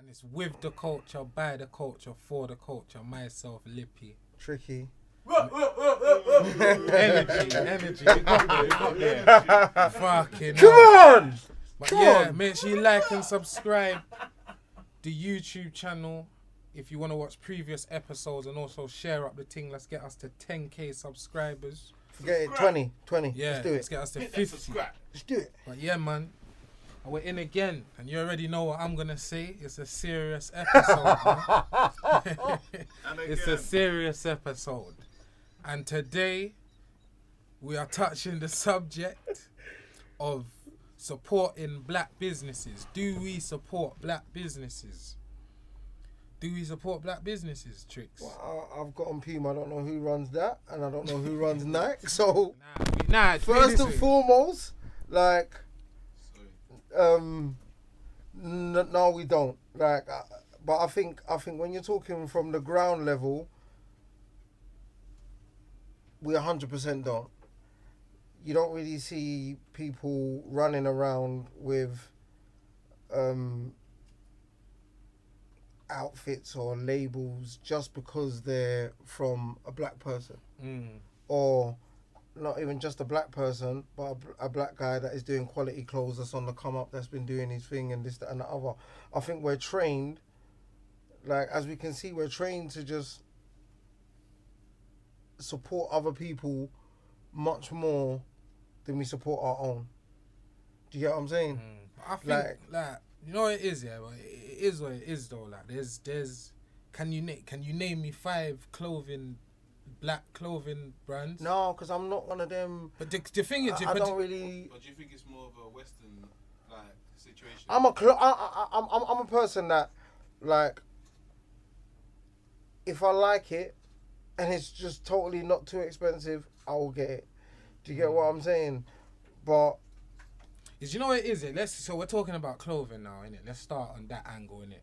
And it's with the culture, by the culture, for the culture. Myself, Lippy. Tricky. Energy. You got there. Fucking Come hell. on! But Come yeah, on. make sure you like and subscribe the YouTube channel if you want to watch previous episodes, and also share up the thing. Let's get us to 10k subscribers. Forget it. 20. Yeah, Let's do let's it. get us to 50. Let's do it. But yeah, man, we're in again, and you already know what I'm gonna say. It's a serious episode, man. It's a serious episode, and today we are touching the subject of supporting black businesses. Do we support black businesses? Do we support black businesses, Tricks? Well, I've got on Puma. I don't know who runs that, and I don't know who runs Nike. So, Nah. first and foremost, like, no, we don't. Like, but I think when you're talking from the ground level, we 100% don't. You don't really see people running around with outfits or labels just because they're from a black person, or not even just a black person, but a black guy that is doing quality clothes, that's on the come up, that's been doing his thing and this, that, and the other. I think we're trained, like, as we can see, we're trained to just support other people much more than we support our own. Do you get what I'm saying? I think, like, you know what it is, yeah, but it is what it is though. Like, there's can you name me 5 black clothing brands? No, because I'm not one of them. But the thing is, I don't really. But do you think it's more of a Western like situation? I'm a person that, like, if I like it and it's just totally not too expensive, I will get it. Do you get what I'm saying? But you know what it is? So we're talking about clothing now, innit? Let's start on that angle, innit?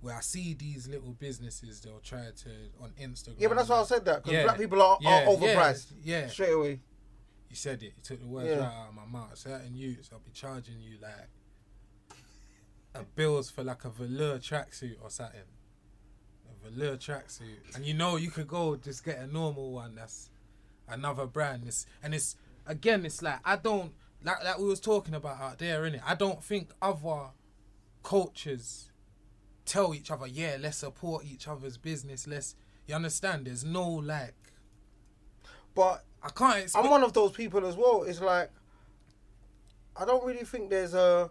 Where I see these little businesses, they'll try to on Instagram. yeah, but that's why I said that, because black people are overpriced. Yeah. Straight away. You said it. You took the words right out of my mouth. Certain youths, I'll be charging you like a bills for like a velour tracksuit or something. A velour tracksuit, and you know you could go just get a normal one. That's another brand. It's like I don't like we was talking about out there, innit? I don't think other cultures tell each other, yeah, let's support each other's business. You understand? There's no like. But I can't. I'm one of those people as well. It's like, I don't really think there's a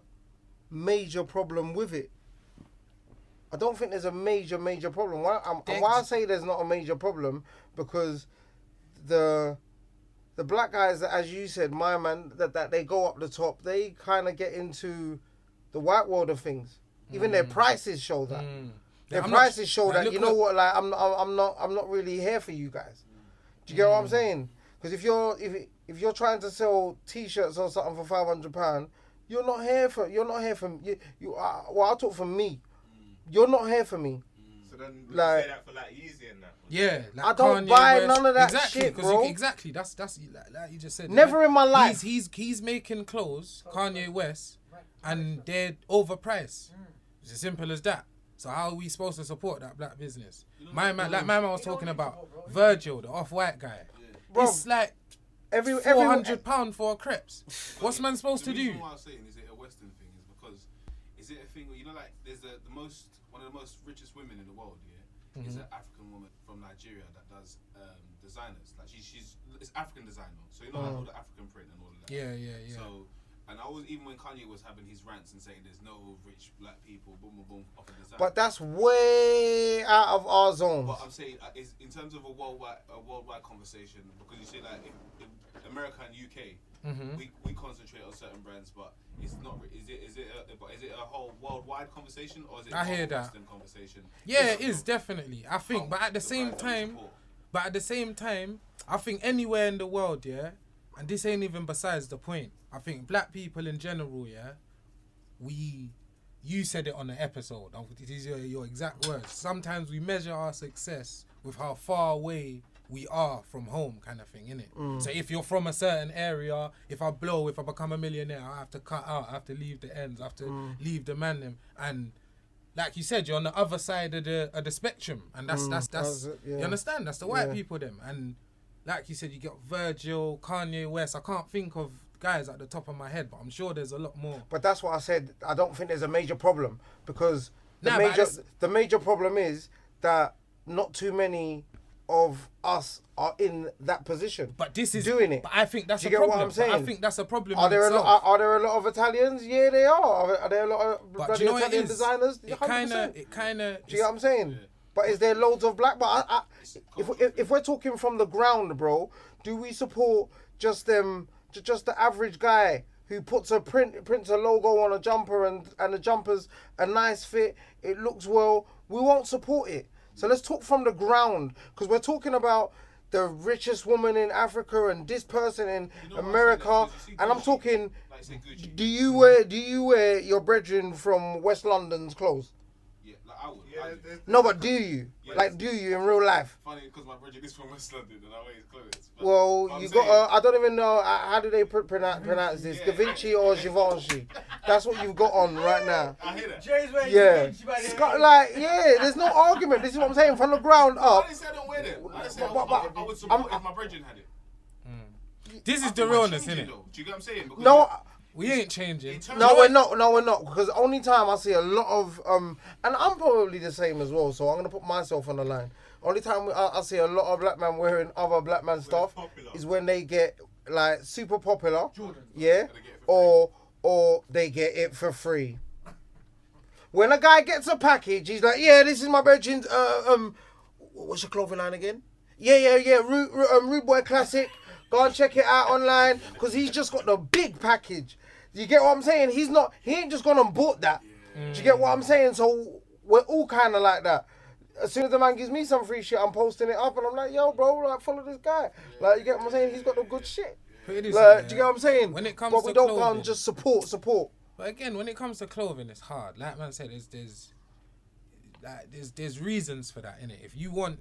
major problem with it. I don't think there's a major problem. Why I say there's not a major problem, because the black guys that, as you said, my man, that they go up the top, they kind of get into the white world of things. Even their prices show that. Their prices show that. You know what? Like, I'm not really here for you guys. Do you get what I'm saying? Because if you're trying to sell T-shirts or something for £500, you're not here for you. Well, I'll talk for me. You're not here for me. So then, like, say that for like Yeezy and that. Yeah, like I don't Kanye buy West. none of that exactly, shit, bro. Exactly, that's like you just said. Never in my life. He's making clothes, Kanye West, and they're overpriced. It's as simple as that. So how are we supposed to support that black business? My man was talking about Virgil, the off-white guy. Bro, it's like £400 for a crepes. What's man supposed to do? The reason why I was saying, is it a Western thing, is because, is it a thing where, you know, like, there's one of the most richest women in the world, yeah, is an African woman from Nigeria that does designers. Like, it's African designer, so you know, like, all the African print and all of that. Yeah. So, and I was, even when Kanye was having his rants and saying there's no rich black people, boom, off a design. But that's way out of our zone. But I'm saying, is in terms of a worldwide conversation, because you see, like, in America and UK, we concentrate on certain brands, but it's not. Is it a whole worldwide conversation, or is it a Western conversation? Yeah, it is definitely. I think, but at the same time, I think anywhere in the world, yeah, and this ain't even besides the point. I think black people in general, yeah, you said it on the episode. These are your exact words. Sometimes we measure our success with how far away we are from home, kind of thing, innit? So if you're from a certain area, if I become a millionaire, I have to cut out, I have to leave the ends, I have to leave the man them. And like you said, you're on the other side of the spectrum, and that's yeah. you understand? That's the white Yeah. people them, and like you said, you got Virgil, Kanye West. I can't think of guys at the top of my head, but I'm sure there's a lot more. But that's what I said. I don't think there's a major problem because Nah, but the major problem is that not too many of us are in that position. But this is doing it. But I think that's Do a you get problem. what I'm saying? But I think that's a problem. Are there in a itself. lot? Are there a lot of Italians? Yeah, they are. Are there a lot of But do bloody you know what it Italian is? designers? It 100%. kind of. Do you get what I'm saying? But is there loads of black? But if we're talking from the ground, bro, do we support just them, just the average guy who prints a logo on a jumper and the jumper's a nice fit, it looks well? We won't support it. So let's talk from the ground, because we're talking about the richest woman in Africa and this person in America, and I'm talking. Do you wear your brethren from West London's clothes? Yeah, like I would. Yeah, No, but do you? Yes. Like, do you in real life? Funny because my brother is from West London and I wear his clothes. But Well, I'm you saying- got. I don't even know how do they pronounce this, Yeah. Da Vinci or Givenchy. That's what you've got on right now. I hear that. Jay's wearing Yeah, Gucci, by the it's way. got like there's no argument. This is what I'm saying from the ground I up. didn't say I don't wear them. I said But- I would support if my brethren had it. This is I the think we're realness, changing innit? though. Do you get what I'm saying? Because No, We ain't changing. in terms no, of- we're not. No, we're not. Because only time I see a lot of and I'm probably the same as well. So I'm gonna put myself on the line. Only time I see a lot of black men wearing other black man stuff popular. is when they get like super popular. Jordan. Yeah, Gotta get it for or they get it for free. When a guy gets a package, he's like, "Yeah, this is my brethren's. What's your clothing line again? Yeah. Rude Boy Classic. Go and check it out online because he's just got the big package. You get what I'm saying? He ain't just gone and bought that. Do you get what I'm saying? So we're all kind of like that. As soon as the man gives me some free shit, I'm posting it up and I'm like, yo, bro, like follow this guy. Like, you get what I'm saying? He's got the good shit. Put it this Like, way, do you get what I'm saying? When it comes but to we don't go clothing, and just support. But again, when it comes to clothing, it's hard. Like man said, there's reasons for that, innit? If you want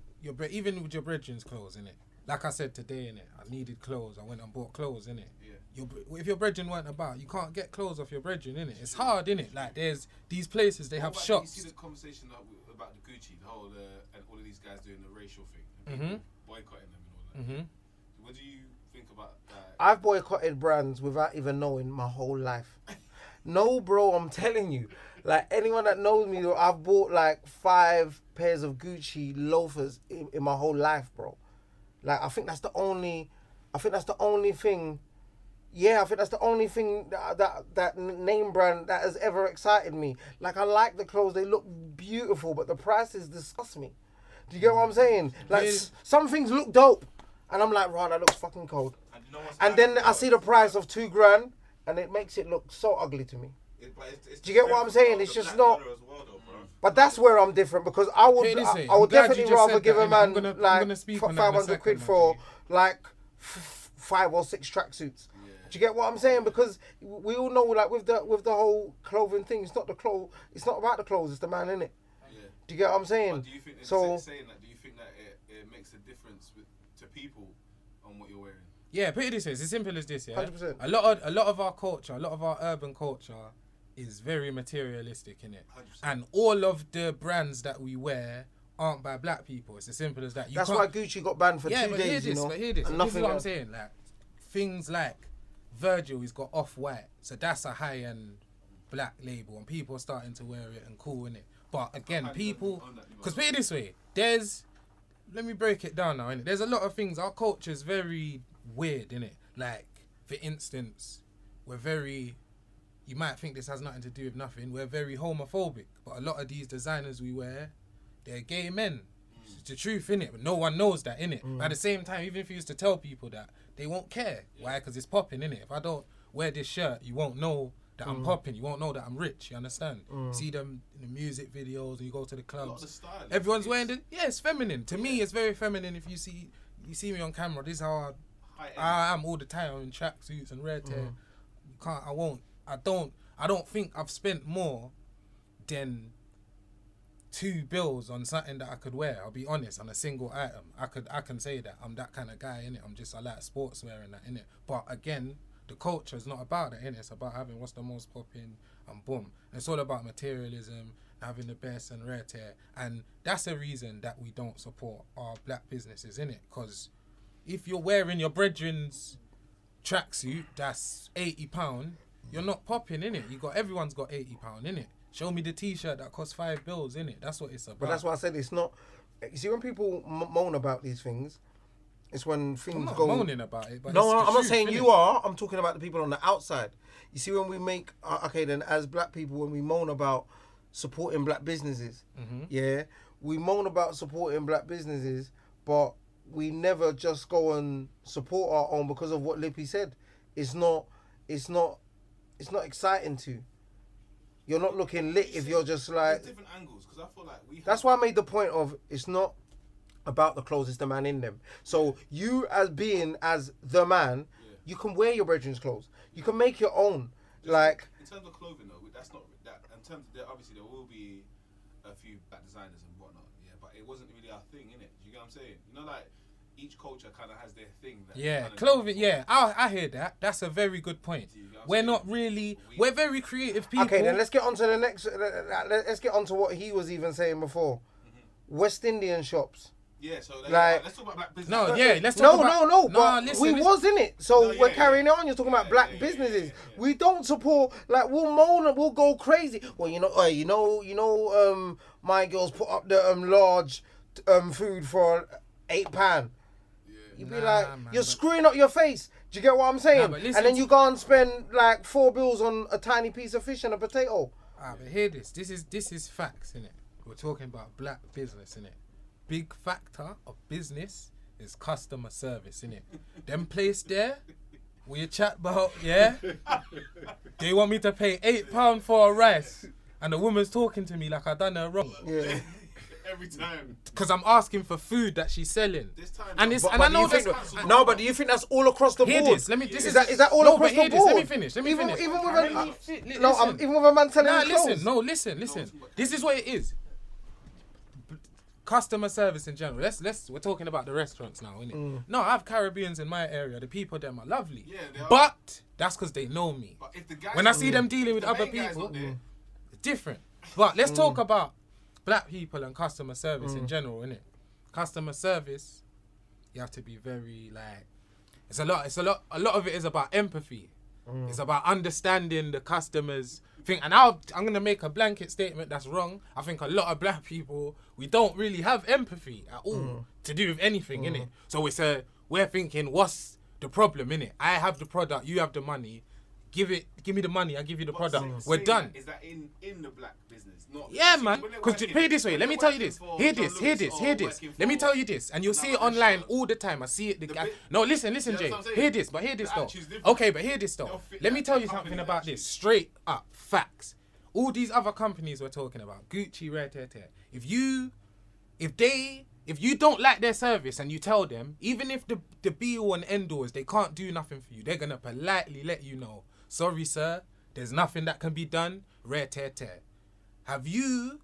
even with your brethren's clothes, innit? Like I said today, innit? I needed clothes. I went and bought clothes, innit? Yeah. If your brethren weren't about, you can't get clothes off your brethren, innit? It's hard, innit? Like there's these places they have What about- shops. You see the conversation about the Gucci, the whole and all of these guys doing the racial thing, and Mhm. people boycotting them and all that. Mhm. What do you think about that? I've boycotted brands without even knowing my whole life. No, bro, I'm telling you. Like, anyone that knows me, I've bought like 5 pairs of Gucci loafers in my whole life, bro. Like, I think that's the only thing. Yeah, I think that's the only thing that name brand that has ever excited me. Like, I like the clothes; they look beautiful, but the prices disgust me. Do you get what I'm saying? Like, Yeah. some things look dope, and I'm like, right, that looks fucking cold. And, you know what's And mad then I see the price of $2,000, and it makes it look so ugly to me. Do you get what I'm saying? It's just not. But that's where I'm different, because I would, Put it this way, I would I'm glad you definitely just rather said give that, a innit? man I'm gonna like speak on that in a 500 quid second, for actually. like 5 or 6 tracksuits. Do you get what I'm saying? Because we all know, like with the whole clothing thing, it's not the clothes. It's not about the clothes. It's the man in it. Yeah. Do you get what I'm saying? But do you think So saying that? Do you think that it makes a difference to people on what you're wearing? Yeah, put it this way, it's as simple as this, yeah. 100%. A lot of our culture, a lot of our urban culture is very materialistic, innit? 100%. And all of the brands that we wear aren't by black people. It's as simple as that. You that's can't- why Gucci got banned for 2 but hear days. this, You know, but hear this. and This is what I'm else. saying. Like things like Virgil, he's got Off-White, so that's a high-end black label, and people are starting to wear it and cool in it. But again, people, because put it this way, let me break it down now. Innit? There's a lot of things. Our culture is very weird, innit? Like, for instance, we're very. You might think this has nothing to do with nothing. We're very homophobic, but a lot of these designers we wear, they're gay men. It's the truth, innit? But no one knows that, innit? But at the same time, even if you used to tell people that, they won't care. Why? Because it's popping, innit? If I don't wear this shirt, you won't know that I'm popping. You won't know that I'm rich. You understand? See them in the music videos, and you go to the A lot of clubs. the style. Everyone's wearing it. Yeah, it's feminine. To me, it's very feminine. If you see me on camera, this is how I am all the time in tracksuits and red hair. You can't. I don't think I've spent more than $2 on something that I could wear. I'll be honest, on a single item. I can say that I'm that kind of guy, innit? I like sportswear and that, innit? But again, the culture is not about that, innit? It's about having what's the most popping and boom. And it's all about materialism having the best and rare tear, and that's a reason that we don't support our black businesses, innit? Because if you're wearing your brethren's tracksuit that's £80, you're not popping, innit? Everyone's got £80, innit? Show me the t-shirt that costs £5, innit? That's what it's about. But that's why I said it's not. You see, when people moan about these things, it's when things I'm not go. moaning about it, but No, it's the I'm not truth, saying innit? you are. I'm talking about the people on the outside. You see, when we make okay, then as black people, when we moan about supporting black businesses, yeah, we moan about supporting black businesses, but we never just go and support our own because of what Lippy said. It's not exciting to. You're not looking lit if you're just like. There's different angles because I feel like we. That's why I made the point of it's not about the clothes, it's the man in them. So you as being as the man, you can wear your brethren's clothes. You can make your own. Like in terms of clothing though, that's not that. In terms of obviously there will be a few black designers and whatnot, yeah, but it wasn't really our thing, innit? You get what I'm saying? You know, like each culture kind of has their thing. That Yeah, kinda clothing. Yeah, I hear that. That's a very good point. We're not really. We're very creative people. okay, then let's get on to the next. Let's get on to what he was even saying before. West Indian shops. Yeah, so Like- let's talk about black business. No, yeah, let's talk about. No. Nah, But listen, we listen. was in it, so No, we're yeah, carrying yeah. on. You're talking about Yeah, black yeah, businesses. yeah. We don't support. Like we'll moan and we'll go crazy. Well, my girls put up the large food for £8. You'd be Nah, like, man, you're but- screwing up your face. Do you get what I'm saying? but listen and then to- you go and spend like £4 on a tiny piece of fish and a potato. But hear this. This is facts, innit? We're talking about black business, innit? Big factor of business is customer service, innit? Them place there, where you chat about, yeah? They want me to pay £8 for a rice, and the woman's talking to me like I done her wrong. Yeah. Every time. Because I'm asking for food that she's selling. This time, And it's, but and I do know you think, that's... but do you think that's all across the Hear board? this. Let me. This Is that all no, across but hear the this. board? Let me finish. Let me even, finish. Even with Let a, me fi- li- no, listen. even with a man telling Nah, me clothes. listen. No, listen. This is what it is. Customer service in general. Let's. We're talking about the restaurants now, innit? No, I have Caribbeans in my area. The people them are lovely. Yeah, they are. But that's because they know me. But if the guys When I see them dealing with the other main guy's people, not there, it's different. But let's talk about black people and customer service in general, innit? Customer service, you have to be very like. It's a lot. A lot of it is about empathy. It's about understanding the customers' thing. And I'm gonna make a blanket statement that's wrong. I think a lot of black people, we don't really have empathy at all to do with anything, innit? So we're thinking, what's the problem, innit? I have the product, you have the money. Give me the money, I give you the but product. saying We're that, done. Is that in the black business? Not Yeah, see, man. when they're Because working- pay it this way. when Let me they're tell you working this. for Hear John this. Lewis Hear this. or Hear this. working Let me for tell you this. And you'll see it another online restaurant. all the time. I see it. The bit- No, listen, Yeah, Jay. that's what I'm saying. Hear this, but hear this The though. attitude's different. Okay, but hear this though. They'll fit Let me that tell you company something about this. attitude. Straight up facts. All these other companies we're talking about, Gucci, Red Hair. If you don't like their service and you tell them, even if the be all and end all is they can't do nothing for you, they're gonna politely let you know, sorry sir, there's nothing that can be done. Red Hair. Have you?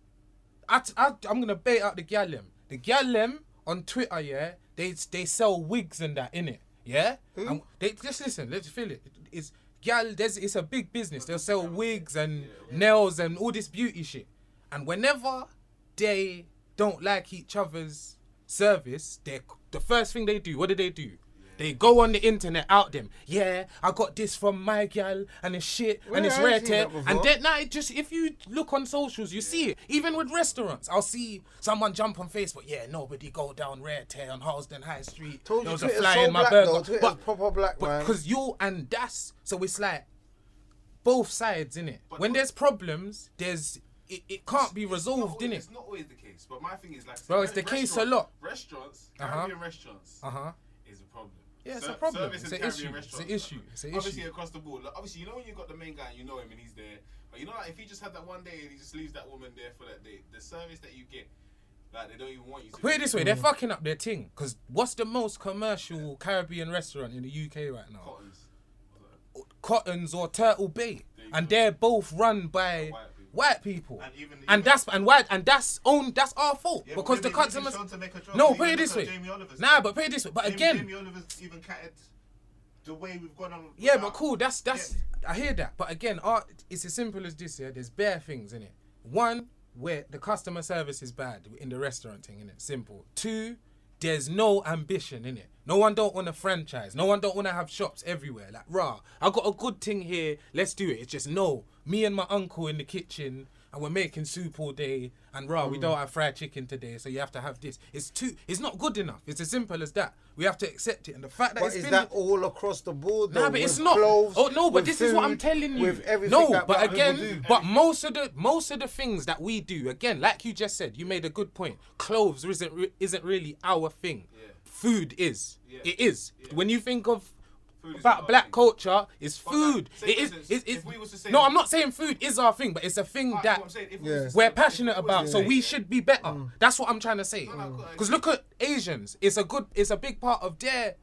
I'm gonna bait out the gyalem. The gyalem on Twitter, yeah, they sell wigs and that in it, yeah. And they just listen. Let's feel it. It's a big business. They'll sell wigs and nails and all this beauty shit. And whenever they don't like each other's service, the first thing they do, what do? They go on the internet out them. Yeah, I got this from my gal and it's shit and it's I've rare seen tear. that before. And then it just if you look on socials, you see it. Even with restaurants, I'll see someone jump on Facebook. Yeah, nobody go down rare tear on Halsden High Street. Told There you was a Twitter's fly so in my black burger. though. Twitter's proper black, man. Because that's so it's like both sides, innit? But When look- there's problems, it can't be resolved, innit? It's not always the case, but my thing is like. Bro, it's the case a lot. Restaurants, Uh-huh. Caribbean restaurants, Uh-huh. is a problem. Yeah, it's a problem. Service It's in an Caribbean issue. restaurants, It's an issue. man. It's an Obviously issue. across the board. Like, obviously, you know when you got the main guy and you know him and he's there. But you know, like if he just had that one day and he just leaves that woman there for that day, the service that you get, like they don't even want you to. Put it this way, they're fucking up their thing. Because what's the most commercial Caribbean restaurant in the UK right now? Cottons. Cottons or Turtle Bay. And they're both run by white people. And that's our fault. Yeah, because but the maybe customers. shown to make a joke. No, You put it look this at way. Jamie Oliver's Nah, thing. but put it this way. But Jamie again. Oliver's even catted the way we've gone on. Yeah, without- but cool. That's I hear that. But again, art. It's as simple as this. Yeah, there's bare things in it. One, where the customer service is bad in the restaurant thing, innit? Simple. 2, there's no ambition in it. No one don't want to franchise. No one don't want to have shops everywhere. Like, I got a good thing here. Let's do it. It's just no. Me and my uncle in the kitchen, and we're making soup all day. And we don't have fried chicken today, so you have to have this. It's not good enough. It's as simple as that. We have to accept it. And the fact that But is that all across the board? Nah, though, but it's with not. Clothes, Oh no, but with this is what I'm food, telling you. With everything No, that but black people again, do. but most of the things that we do, again, like you just said, you made a good point. Clothes isn't really our thing. Yeah. Food is. Yeah. It is. Yeah. When you think of Food is about our black thing. culture, it's But like, food. say It for is. instance, It's if we was to say- no, I'm not saying food is our thing, but it's a thing Alright, that what I'm saying, if we Yeah. was to say- we're if passionate we was about, to so say- we should be better. That's what I'm trying to say. No, no, Because look at Asians, it's a big part of their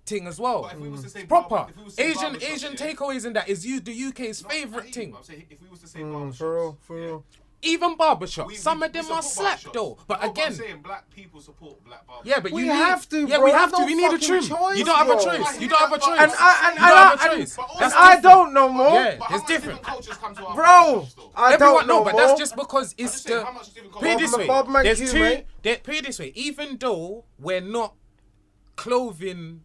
thing as well. But if we was to say Proper barber- if we was to say Asian barbershops, yeah. takeaways and that is the UK's No, I hear favorite you, thing. but I'm saying if we was to say For barbershops, real, for yeah. real. Even barbershops, We- some we- of them we are support slap barbershops. though. But No, again, I'm saying black people support black barbers. yeah, but We you have to, Yeah, bro. we I have have to. no We need a fucking trim. choice, You don't have a bro. choice. You don't have a choice. And You don't have a I choice. But also- That's I different. don't know more. Yeah, But how it's much different. cultures come to our Bro, barbershops, though? I Everyone don't know no, but more. that's just because I'm it's just saying, the. how much different Put it cultures- this way. Bob Man There's Q, two. mate. Put it this way. Even though we're not clothing,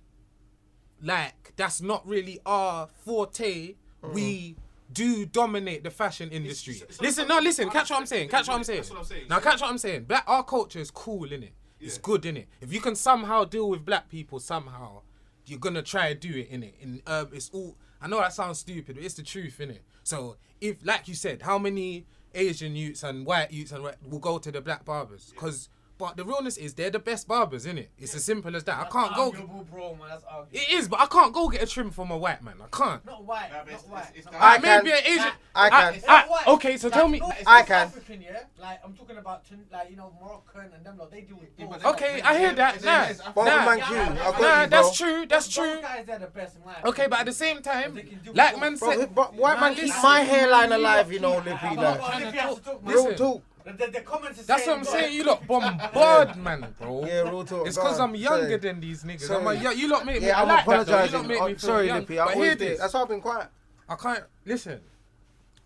like that's not really our forte, we do dominate the fashion industry. it's- Listen, it's- listen. Catch what I'm saying. Catch what I'm saying. That's what I'm saying. Now, catch what I'm saying. Our culture is cool, innit? It's Yeah. good, innit? If you can somehow deal with black people, somehow you're gonna try to do it, innit? In it's all. I know that sounds stupid, but it's the truth, innit? So if, like you said, how many Asian youths and white youths will go to the black barbers? But the realness is they're the best barbers, innit? It's as simple as that. I can't go. Arguable, bro, man. That's arguable. It is, but I can't go get a trim from a white man. I can't. Not white. Nah, but Not it's- white. it's not kind white. I can. Maybe an Asian. I can. It's not white. Okay, so Like, tell me. no, I it's can. African, yeah. Like I'm talking about, like Moroccan and them lot. They do it. Yeah, but Okay, I hear that. Nah, Bob nah, Man Q, I got nah, you, that's bro. true. That's Those true. guys, they're the best in life. Okay, but at the same time, They can do like both. man Bro, said, but white Nah, man keep listen. my hairline alive, you know, Lippy. But Like, if you have to talk, man, real Listen. talk. the comments is that's saying, what I'm bro, saying. You lot bombard, man, bro. Yeah, real talk. It's Go because on, I'm younger sorry. than these niggas. Sorry. You lot make me. Yeah, I I'm like that, though. You apologising. lot make me I'm feel sorry, young. Lippy. I But always hear did. this. That's why I've been quiet. I can't listen.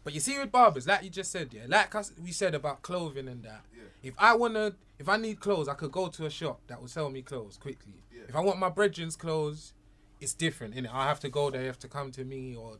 But you see with barbers, like you just said, yeah, like we said about clothing and that. Yeah. If I need clothes, I could go to a shop that will sell me clothes quickly. Yeah. If I want my brethren's clothes, it's different, innit? I have to go there, you have to come to me or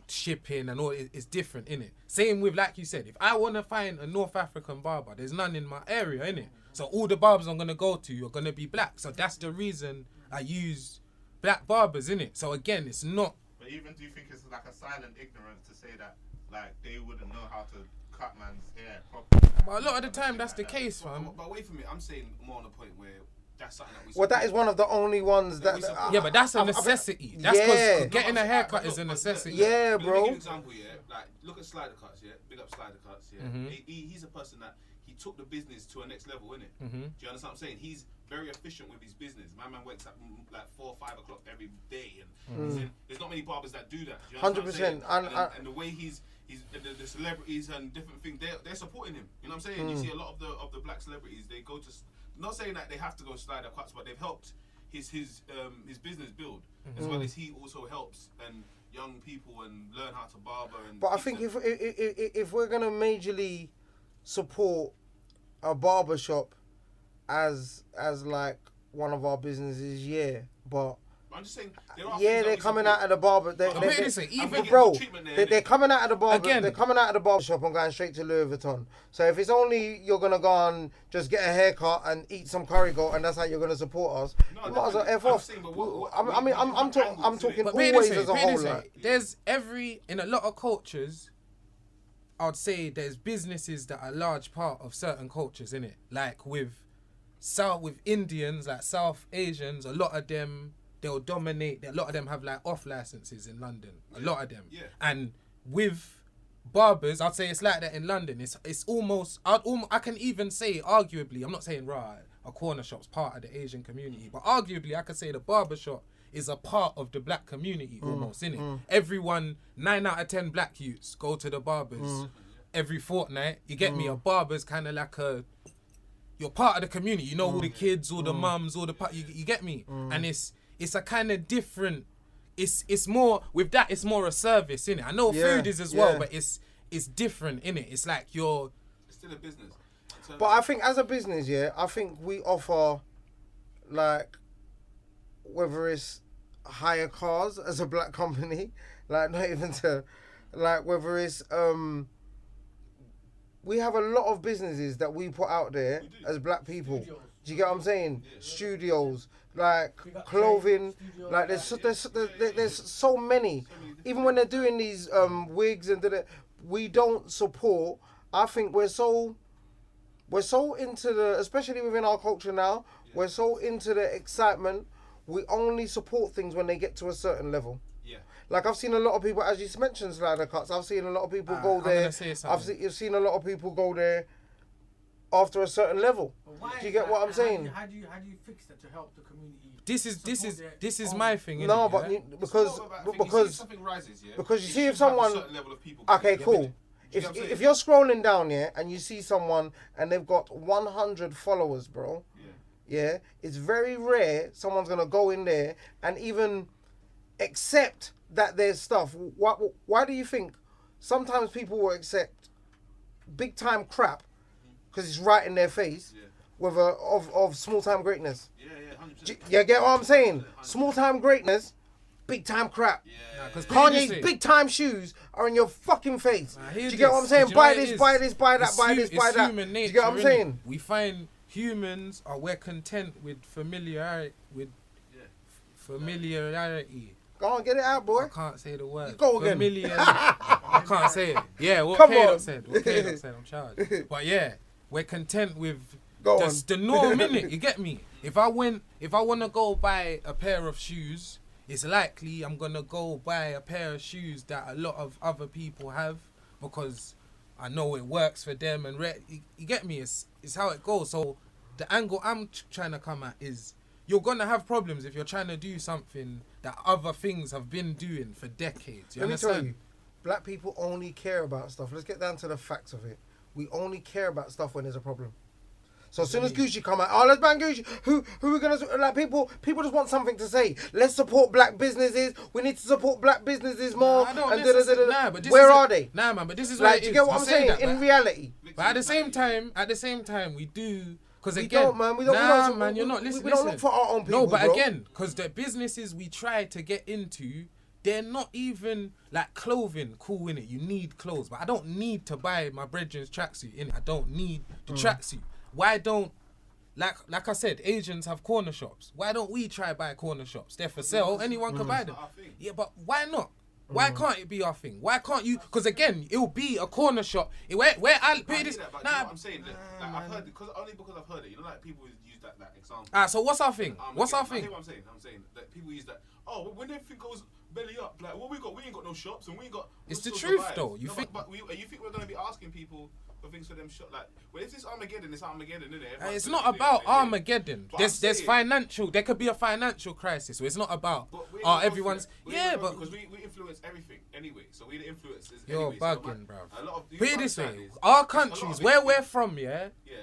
shipping and all. It's different, innit? Same with, like you said, if I want to find a North African barber, there's none in my area, innit? So all the barbers I'm gonna go to are gonna be black. So that's the reason I use black barbers, innit? So again, it's not. But even do you think it's like a silent ignorance to say that like they wouldn't know how to cut man's hair properly? But a lot of the time, that's the Like case, fam. But away from it, I'm saying more on the point where that's something that we. Well, that support. is one of the only ones that. Yeah, but that's a necessity. That's Yeah. because getting a haircut But is a look, but necessity. look, Yeah, let me bro. give you an example, yeah. Like, look at Slider Cuts, yeah. Big up Slider Cuts, yeah. Mhm. He's a person that he took the business to a next level, innit? Mhm. Do you understand what I'm saying? He's very efficient with his business. My man wakes up like 4 or 5 o'clock every day, and he's in, there's not many barbers that do that. Do you understand what I'm saying? 100%. And the way he's the celebrities and different things, they're supporting him. You know what I'm saying? You see a lot of the black celebrities, they go to. Not saying that they have to go Slider Cuts, but they've helped his business build, as well as he also helps and young people and learn how to barber. And But I teach think them. if we're gonna majorly support a barber shop as like one of our businesses, yeah, but I'm just saying, there are yeah, things that they're we coming support. out of the barber. But But listen, I'm even thinking Bro, the treatment there, they're innit? coming out of the barber. Again. They're coming out of the barber shop and going straight to Louis Vuitton. So if it's only you're gonna go and just get a haircut and eat some curry goat, and that's how you're gonna support us, No, you might as well definitely. f I'm off. saying, but what- I mean, I'm what talking angles to it? But always as a whole. Like, there's in a lot of cultures, I'd say there's businesses that are a large part of certain cultures, innit? Like with Indians, like South Asians, a lot of them, they'll dominate. A lot of them have like off licenses in London. A lot of them. Yeah. And with barbers, I'd say it's like that in London. It's almost, I can even say arguably, I'm not saying a corner shop's part of the Asian community, but arguably I could say the barber shop is a part of the black community almost, innit? Everyone, 9 out of 10 black youths go to the barbers every fortnight. You get me? A barber's kind of like you're part of the community. You know all the kids, all the mums, all the you get me? And it's a kind of different. It's more with that. It's more a service, innit? I know Yeah, food is as well, yeah. but it's different, innit? It's like you're still a business. But I think as a business, yeah, I think we offer, like, whether it's hire cars as a black company, like not even to, like whether it's we have a lot of businesses that we put out there as black people. Studios. Do you get what I'm saying? Yeah. Studios, like We got clothing, studios, like there's so many. Even when they're doing these wigs and we don't support. I think we're so into the, especially within our culture now, we're so into the excitement. We only support things when they get to a certain level. Yeah. Like I've seen a lot of people, as you mentioned, slider cuts. I've seen a lot of people go I'm there. gonna say something. You've seen a lot of people go there after a certain level. But why Do you is get that? what I'm And how do saying? you- How do you fix that to help the community? This is support their own- my thing. No, innit, but yeah? because if something rises, yeah, because you it see if should have a someone- certain level of people. okay, Yeah, cool. but- you get what I'm If saying? you're scrolling down here and you see someone and they've got 100 followers, bro, yeah, it's very rare someone's gonna go in there and even accept that there's stuff. Why do you think sometimes people will accept big time crap because it's right in their face, Yeah. whether of small time greatness? Yeah, 100%. You get what I'm saying? Small time greatness, big time crap. Yeah. Because Kanye's big time shoes are in your fucking face. Nah, Do hear you get what I'm this, saying? 'cause you know Buy what it this, is? buy this, buy that, It's buy this, buy it's that. human Do nature, you get what I'm innit? saying? We find humans we're content with familiarity. Go on, get it out, boy. I can't say the word. Go again. I can't say it. Yeah, what Come Kato on. said. What Kato said, I'm charged. But yeah, we're content with Go just the norm, innit? You get me? If I want to go buy a pair of shoes, it's likely I'm gonna go buy a pair of shoes that a lot of other people have because I know it works for them. And you get me? It's how it goes. So the angle I'm trying to come at is you're gonna have problems if you're trying to do something that other things have been doing for decades. You Let me understand? tell you, black people only care about stuff. Let's get down to the facts of it. We only care about stuff when there's a problem. So as soon as Gucci come out, oh, let's ban Gucci. Who are gonna, like, people just want something to say. Let's support black businesses. We need to support black businesses more. Nah, I don't and necessarily- nah, but this where is are it. they? Nah, man, but this is Like, what do you it get is. what You I'm say saying? that, In but- reality, But at the same time, we do because we again, don't, man. We don't. nah, we don't, man, we, you're not we, listening. we don't look for our own people. No, but bro. again, because the businesses we try to get into, they're not even like clothing. Cool in it. You need clothes, but I don't need to buy my brethren's tracksuit in it. I don't need the tracksuit. Why don't like I said, Asians have corner shops. Why don't we try buy corner shops? They're for sale. Anyone can buy them. not our thing. Yeah, but why not? Why can't it be our thing? Why can't you? Because again, it'll be a corner shop. Where I pay this. But Nah. you know what I'm saying? Like, I've heard it, because I've heard it. You know, like people use that example. So what's our thing? What's our I thing? hear what I'm saying that people use that. Oh, when everything goes belly up, like what we got? We ain't got no shops, and we ain't got. It's we'll the still truth, survive. though. You No, think- But you think we're gonna be asking people for things for them shop? Like, well, if it's Armageddon, it's Armageddon, isn't it? It's not about Armageddon. But There's I'm saying- financial. There could be a financial crisis. So it's not about everyone's. But because we influence everything anyway. So we're the influencers. you're anyway, so bugging, bro. A lot of you Put it gotta this way: understand is- our a lot countries, of it where is- we're from, yeah, Yeah.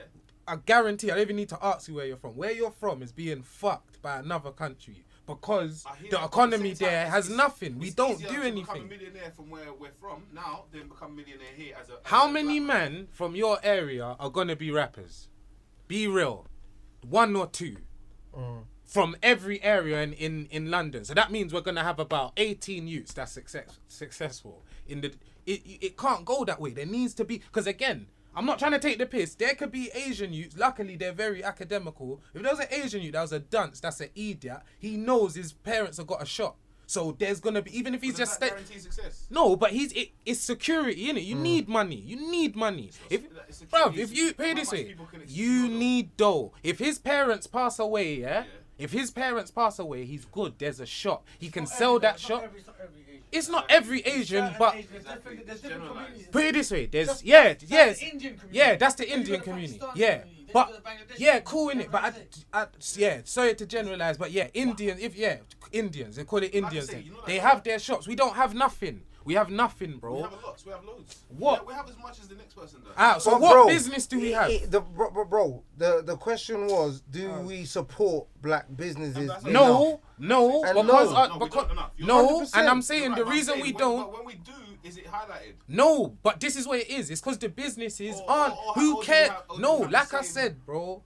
I guarantee. I don't even need to ask you where you're from. Where you're from is being fucked by another country because I hear the that, but at economy the same there time, has it's- nothing. We it's don't easier do to become a anything. millionaire from where we're from now than become a millionaire here as a. How as a many black men from your area are gonna be rappers? Be real. One or two. From every area in London. So that means we're gonna have about 18 youths that's successful. It can't go that way. There needs to be, because again, I'm not trying to take the piss. There could be Asian youths. Luckily, they're very academical. If there was an Asian youth that was a dunce, that's an idiot. He knows his parents have got a shop. So there's gonna be, even if he's Does just that guarantee success? no, but it's security, innit? You need money. You need money. If, It's security. bruv, if you pay How this much way, people can you explore, need dough. If his parents pass away, yeah? Yeah. If his parents pass away, he's good. There's a shop. He can sell that shop. It's not every Asian. It's not every Asian, Certain but Asians, there's different Generalised. communities. put it this way, there's That's- yes, that's yes, the Indian community. yeah, that's the Then you Indian got the community, Pakistani yeah, community. Then but you got the Bangladeshi yeah, community. cool in it, but yeah, sorry to generalize, but yeah, Indians, Indians, they call it Indians. say, then. you know, like- They have their shops. We don't have nothing. We have nothing, bro. We have a lot. We have loads. What? We have as much as the next person does. So But what bro, business do we have? The question was, do we support black businesses? And that's- No, And because no. we don't enough. You're no, 100%. and I'm saying You're the right, but I'm reason saying we when- don't. but when we do, Is it highlighted? No, but this is what it is. It's because the businesses aren't. or Who do you cares? have- or do No, you have like the I same- said, bro.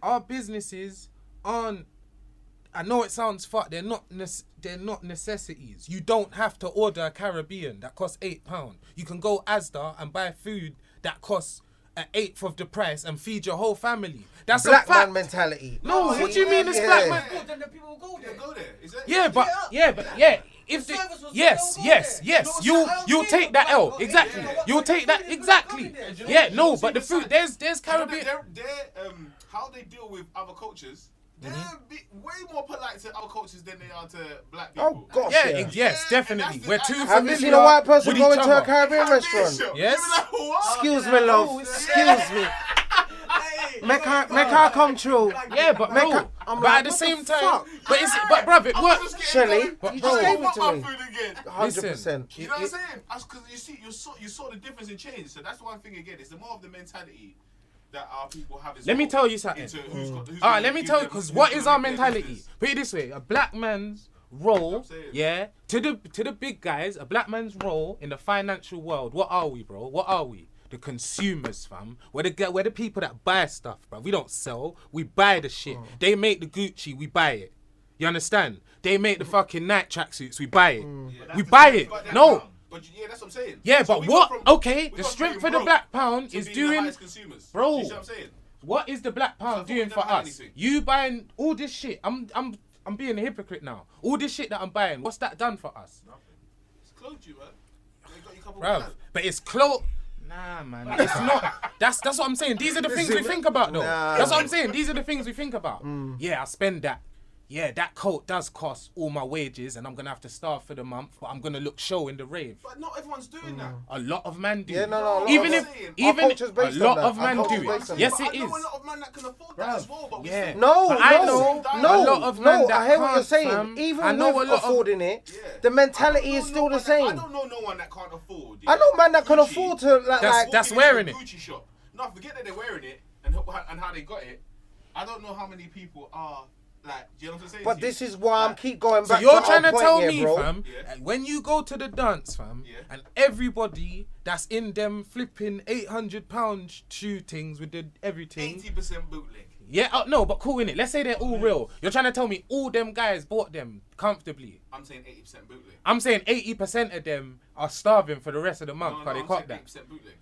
Our businesses aren't. I know it sounds fucked. They're not necessities. You don't have to order a Caribbean that costs £8. You can go Asda and buy food that costs an eighth of the price and feed your whole family. That's Black a fact. man mentality. No, No, what do you mean it's yeah. black man? Well, then the people will go there. Go there. Is that? Yeah, but If The the, service was yes, good, yes, they'll go yes, there. you I don't you'll care take that about L what- exactly. yeah. You'll take that Food is exactly. going there. Yeah, no, See, but the the food fact- there's Caribbean. They're how they deal with other cultures. They're way more polite to other cultures than they are to black people. Oh gosh. Yeah, yeah. yes, Yeah, definitely. and We're that's too the- familiar. Have you seen a white person with go each into a other. Caribbean Caribbean restaurant? shop. Yes. You be like, what? Excuse me, love. Oh, Excuse me. Make her come true. Yeah, but Make no, her- I'm but like, at the what same the time, fuck? but bruv, it I'm works. just getting Shelly, going. you I just don't gave it want to my me. food again. 100%. You know what I'm saying? That's because you saw the difference in change. So that's one thing again. It's the more of the mentality that our people have. As Let me well tell you something. into who's got- who's All right, gonna let me give tell you, them- because who's what gonna is our make their mentality? business. Put it this way: a black man's role, I'm saying. yeah, to the big guys, a black man's role in the financial world. What are we, bro? What are we? The consumers, fam. We're the people that buy stuff, bro. We don't sell. We buy the shit. They make the Gucci, we buy it. You understand? They make the fucking night tracksuits, we buy it. Yeah, We that's buy the- it. but that- No. But yeah, that's what I'm saying. Yeah, So but we what? go from- Okay, we the go from strength being of the broke black pound to is being the doing. highest consumers. Bro. You see what I'm saying? What is the black pound So doing we for never had us? anything. You buying all this shit. I'm being a hypocrite now. All this shit that I'm buying, what's that done for us? It's clothed you, man. They got you a couple Bruv, of but it's close. Nah, man, it's not. That's what I'm saying. These are the things we think about, though. Nah. That's what I'm saying. These are the things we think about. Yeah, I spend that. Yeah, that coat does cost all my wages, and I'm gonna have to starve for the month, but I'm gonna look show in the rave. But not everyone's doing that. A lot of men do. Yeah, no, a lot Even of if, our even culture's a based on lot that. of Our men culture's do based it. on Yes, But it I know is. a lot of men that can afford that Bruv, as well. But we yeah. still- No, But I no, know no, a lot of men no. that I hear what you're can't, saying. fam. Even I know with a lot of- affording it, Yeah. the I mentality don't is know still one the that- same. I don't know no one that can't afford. I know man that can Gucci. afford to like. That's Walking wearing into a it. Gucci shop. No, forget that they're wearing it and how they got it. I don't know how many people are like. Do you know what I'm saying? But to you? this is why I'm Like, keep going So back. you're to trying our to point tell here, me, bro. fam, Yeah. when you go to the dance, fam, Yeah. and everybody that's in them flipping £800 shootings with the everything. 80% bootleg. Yeah, no, but cool, innit? Let's say they're all real. You're trying to tell me all them guys bought them comfortably. I'm saying 80% bootleg. I'm saying 80% of them are starving for the rest of the month because they I'm caught saying that. 80% bootleg.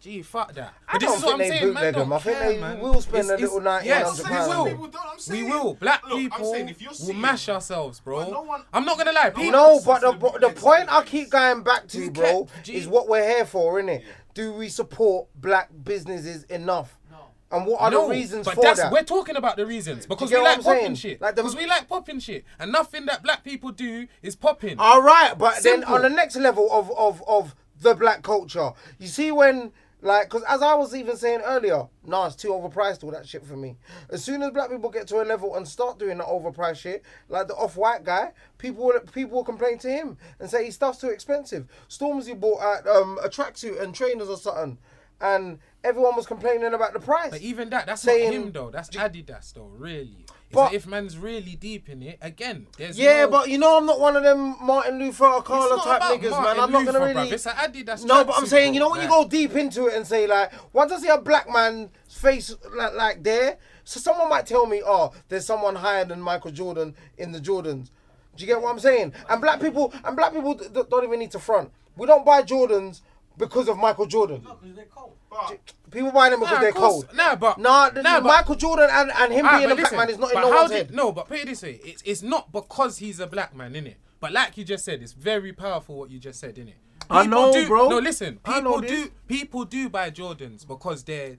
Gee, fuck that. I But this don't is what I'm think they saying, man. bootleg Don't them. I think care, they man. will spend a little 90, yes, 100 we pounds. will. People don't, I'm We saying- will. Black Look, I'm people saying if you're will seeing- mash ourselves, bro. But no one- I'm not gonna lie. People, No, but Listen to the bootleg point I sideways. keep going back to, Who bro, cares? is what we're here for, innit? Do we support black businesses enough? No. And what are no, the reasons but for that's, that? we're talking about the reasons because get we what like I'm popping saying? shit. Like the- Because we like popping shit, and nothing that black people do is popping. All right, but then Simple. on the next level of the black culture, you see when, like, because as I was even saying earlier, nah, it's too overpriced, all that shit for me. As soon as black people get to a level and start doing that overpriced shit, like the off-white guy, people will complain to him and say his stuff's too expensive. Stormzy bought a tracksuit and trainers or something, and everyone was complaining about the price. But even that's saying- not him though. That's Adidas though. Really. It's But- like if man's really deep in it, again, there's Yeah, no, but you know I'm not one of them Martin Luther or it's Carla not type about niggas, Martin man. I'm not Luther, gonna bruv. really. It's an Adidas. No, but I'm tracksuit, saying, you bro. know, when you Like, go deep into it and say, like, once I see a black man's face like there, so someone might tell me, oh, there's someone higher than Michael Jordan in the Jordans. Do you get what I'm saying? And black people don't even need to front. We don't buy Jordans because of Michael Jordan. No, because they're cold. But People buy them because Nah, they're of course. cold. Nah, but But Michael Jordan and him Ah, being but a black listen, man is not in but no how one's did- head. No, but put it this way: it's not because he's a black man, innit? But like you just said, it's very powerful what you just said, innit? I know, bro. No, listen, I know people do buy Jordans because they're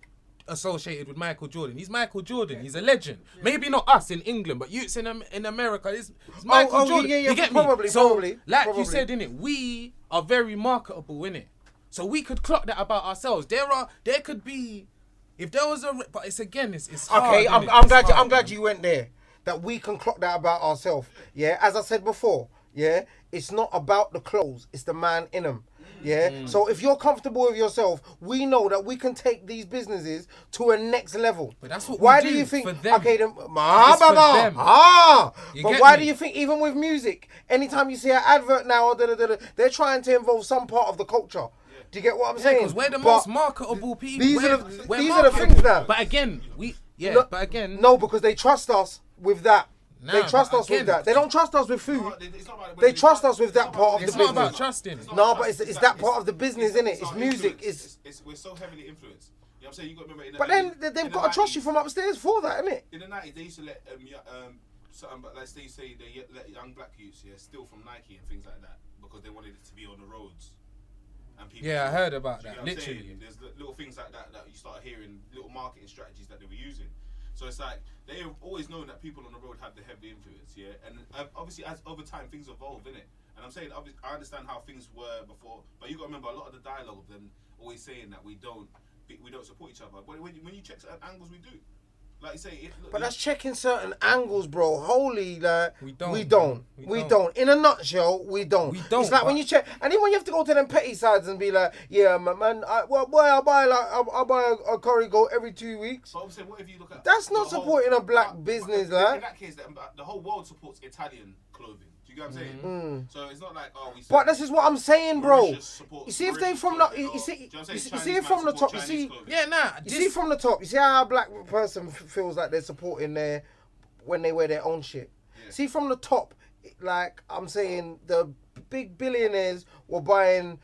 associated with Michael Jordan. He's Michael Jordan. He's a legend. Maybe not us in England, but youths in America, it's Michael Jordan. yeah, you get probably, me? So, probably, like probably. you said, innit? We are very marketable, innit? So we could clock that about ourselves. There could be, if there was but it's again, it's hard, Okay, innit? I'm It's glad. hard, I'm glad man. you went there. That we can clock that about ourselves. Yeah, as I said before. Yeah, it's not about the clothes. It's the man in them. Yeah. So if you're comfortable with yourself, we know that we can take these businesses to a next level. But that's what why we do you do think? for them. Okay, then, It's for them. You but get why me? do you think even with music, anytime you see an advert now, they're trying to involve some part of the culture. Do you get what I'm saying? Because we're the But most marketable people. these are We're the marketable. things now. But again, No, but again, no, because they trust us with that. Nah, They trust but us with again- that. They don't trust us with food. No, it's not about They whether trust you- us with that part of the it's not about business. trusting. No, but it's that part of the business, innit? It's music. It's we're so heavily influenced. You know what I'm saying? You got to remember. In the But then 90s they've got to trust you from upstairs for that, innit? In the 90s, they used to let something, but let's say they let young black youths steal from Nike and things like that because they wanted it to be on the roads. And people Yeah, I heard about Do you that, get what I'm saying? literally. There's little things like that you start hearing, little marketing strategies that they were using. So it's like they've always known that people on the road have the heavy influence, yeah. And obviously, as over time things evolve, innit? And I'm saying, obviously, I understand how things were before, but you got to remember a lot of the dialogue of them always saying that we don't support each other. But when you check certain angles, we do. Like you say, But that's checking certain angles, bro. Holy, like We don't, we man. don't. We We don't. don't. In a nutshell, we don't. We don't, It's like when but- you check, and then when you have to go to them petty sides and be like, yeah, man, I buy a curry goat every 2 weeks. So I'm saying, what if you look at That's not the whole- supporting a black business, in like. that case, the whole world supports Italian clothing. Do you get what I'm saying? Mm. So it's not like we. But this is what I'm saying, bro. Mauritius supports You see if they British from the, clothing, you or- see, do you know what I'm you saying? see Chinese it from man the top. You support see, Chinese clothing. Yeah, nah. you see from the top. You see how a black person feels like they're supporting their when they wear their own shit. Yeah. See from the top, like I'm saying, the big billionaires were buying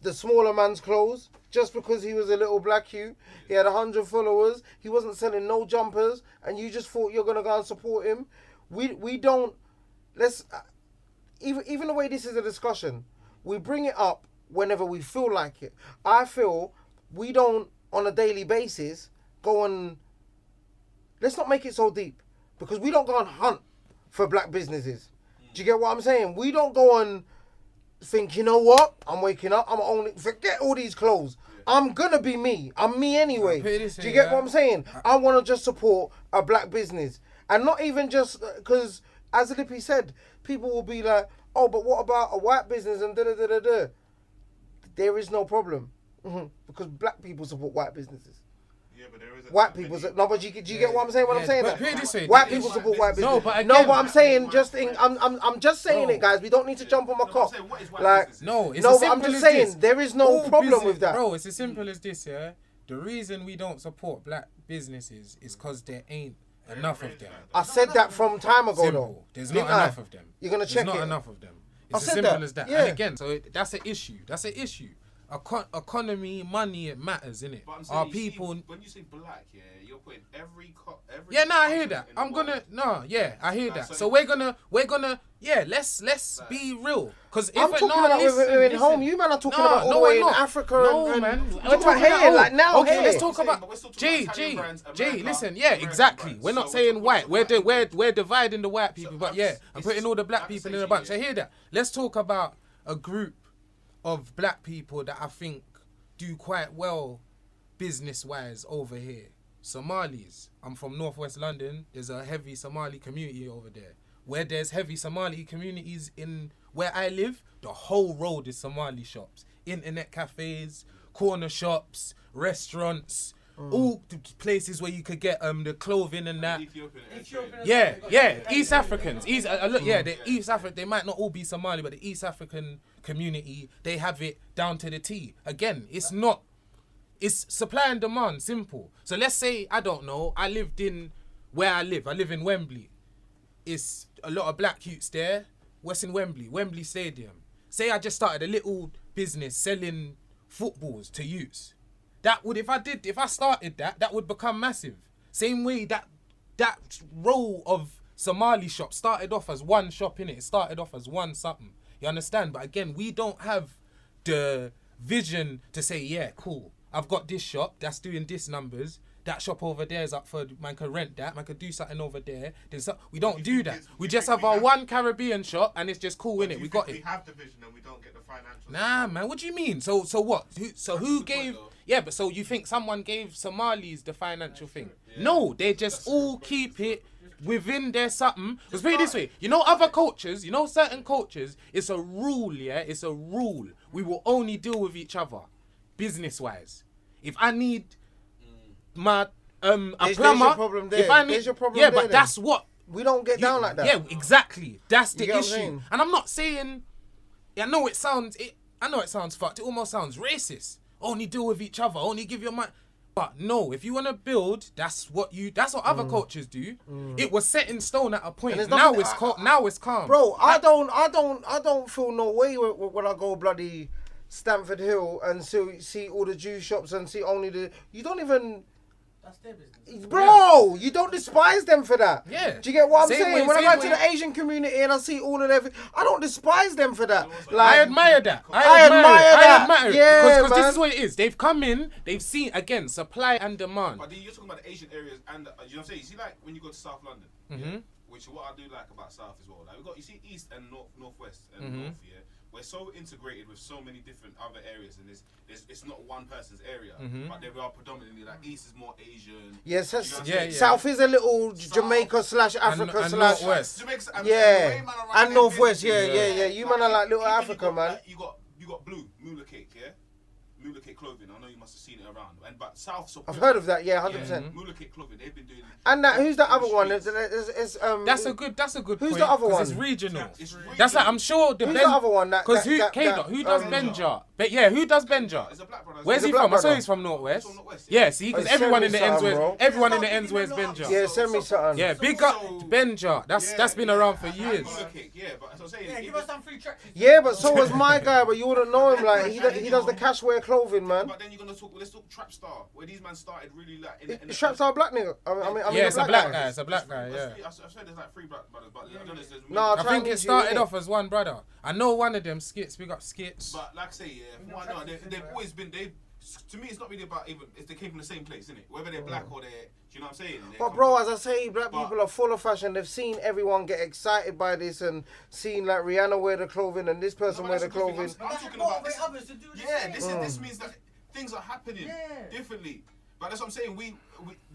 the smaller man's clothes just because he was a little black youth. He had 100 followers. He wasn't selling no jumpers, and you just thought you're gonna go and support him. We don't. Let's even the way this is a discussion, we bring it up whenever we feel like it. I feel we don't on a daily basis go and let's not make it so deep because we don't go and hunt for black businesses. Do you get what I'm saying? We don't go and think, you know what? I'm waking up. I'm only forget all these clothes. I'm gonna be me. I'm me anyway. Put it this Do you way, get yeah. what I'm saying? I want to just support a black business, and not even just because, as Lippy said, people will be like, "Oh, but what about a white business?" and da da da da da. There is no problem because black people support white businesses. Yeah, but there is a White people, no, but do you get what I'm saying? What I'm Yeah, saying? but That put it this way, white this- people support white No, business. but no, again- but I'm saying I'm just saying Bro. it, guys. We don't need to jump on my No, but I'm cock. saying, what is white Like, businesses? No, it's no, as but I'm simple just as saying this. there is no All problem business- with that. Bro, it's as simple as this, yeah. The reason we don't support black businesses is because there ain't enough of them. I said that from time ago, though. Simple. There's Didn't not I? enough of them. You're gonna There's check not it. enough of them. I It's as said simple that, as that. yeah. And again, so that's an issue. That's an issue. Economy, money, it matters, innit? But I'm saying, Our you see, people. when you say black, you're putting every. Yeah, no, I hear that. continent in I'm the gonna world. I hear Nah, that. so So we're gonna yeah, let's be real. Cause if I'm talking about we're in home. You man are talking about all the way in Africa. No, and man. We're We're talking about talking here, about like now. Okay, here. let's talk But about we're still talking G, about G, Italian brands, G. America, Listen, yeah, American exactly. brands. We're not So saying we're white. We're talking about we're dividing the white people, So but yeah, I'm it's- putting all the black I'm people in saying, a bunch. yeah. I hear that. Let's talk about a group of black people that I think do quite well business-wise over here. Somalis. I'm from Northwest London. There's a heavy Somali community over there. Where there's heavy Somali communities in where I live, the whole road is Somali shops. Internet cafes, corner shops, restaurants, all places where you could get the clothing and that. Ethiopian, Ethiopian. Eritrean. Yeah, East Africans. The East African. They might not all be Somali, but the East African community, they have it down to the T. Again, it's not. It's supply and demand, simple. So let's say I don't know. I lived in where I live. I live in Wembley. It's a lot of black youths there. What's in Wembley? Wembley Stadium. Say I just started a little business selling footballs to youths. That would, if I started that, that would become massive. Same way that row of Somali shops started off as one shop in it. It started off as one something. You understand? But again, we don't have the vision to say, yeah, cool. I've got this shop that's doing this numbers. That shop over there is up for, man can rent that. Man could do something over there. We don't do that. We just have our one Caribbean shop and it's just cool, innit? We got it. We have the vision and we don't get the financial. Nah, man. What do you mean? So what? Who good gave? point, though. Yeah, but so you think someone gave Somalis the financial thing? No, they just all keep it within their something. Let's put it this way. You know other cultures, you know certain cultures, it's a rule, yeah? It's a rule. We will only deal with each other, business-wise. If I need my a There's plumber, your problem there. if I need, There's your problem yeah, there but then. that's what. We don't get down like that. Yeah, exactly. That's the get what I'm issue. saying? And I'm not saying. I know it sounds fucked. It almost sounds racist. Only deal with each other. Only give your mind. But no, if you want to build, that's what other cultures do. It was set in stone at a point. there's Now nothing- it's now it's calm. Bro, I don't feel no way when I go bloody Stamford Hill and see all the Jew shops and see only the. You don't even. That's their business. Bro, you don't despise them for that. Yeah. Do you get what I'm Same saying? way- When I same go to way- the Asian community and I see all of them, I don't despise them for that. I Like, admire that. I admire that. I admire it. Yeah, Because this man. is what it is. They've come in, they've seen, again, supply and demand. But then you're talking about the Asian areas and you know what I'm saying. You see, like when you go to South London, Mm-hmm. yeah, which is what I do like about South as well. Like we got, you see, East and Northwest and Mm-hmm. North. Yeah, we're so integrated with so many different other areas, and it's not one person's area, Mm-hmm. but they are predominantly like East is more Asian. yes, You know what I'm yeah, saying? yeah. South is a little Jamaica slash Africa and slash. Northwest. Jamaica, and Yeah, the way man are running and their Northwest, business, yeah. You man are like little even Africa, man. Like, you got Blue Moolah Cake, yeah. Moolah Cake clothing. I know you must have seen it around, but South support. I've heard of that, yeah, 100%. Moolah Cake clothing. They've been doing. And that, who's the in the other one? streets. That's a good Who's point. the other 'cause one? It's regional. It's That's like, regional. I'm sure the Who's the other one? Because who does Benja? But yeah, who does Benja? It's a black brother. Where's He's he a black from? I saw brother. he's from Northwest. He's from Northwest, Yeah, see, because Hey, everyone send in me the ends something, wears bro. everyone in the ends wears Benja. Yeah, send me something. Yeah, big up So- Benja. That's been around for years. Moolah Cake, yeah, but as I was saying, Yeah, give us some free tracks. Yeah, but so was my guy, but you wouldn't know him. Like he does the cashware clothing, man. But then you're gonna talk. Let's talk Trap Star, where these men started really like. In the Traps are a black nigga. I mean, Yeah, it's a black guy. guy. It's a black guy. I've Yeah. said there's like 3 black brothers, but I don't know if there's. No, I think it Chinese, started yeah. off as one brother. I know one of them, Skits. Big up Skits. But like I say, yeah, from what I know, they've always been. To me, it's not really about even if they came from the same place, innit? Whether they're black or they're. Do you know what I'm saying? They But come bro, from- as I say, black But- people are full of fashion. They've seen everyone get excited by this and seen like Rihanna wear the clothing and this person No, wear but the that's a good clothing. thing. I'm That's talking what about motivate this. others to do the Yeah, same. this means that things are happening Yeah. differently. But that's what I'm saying.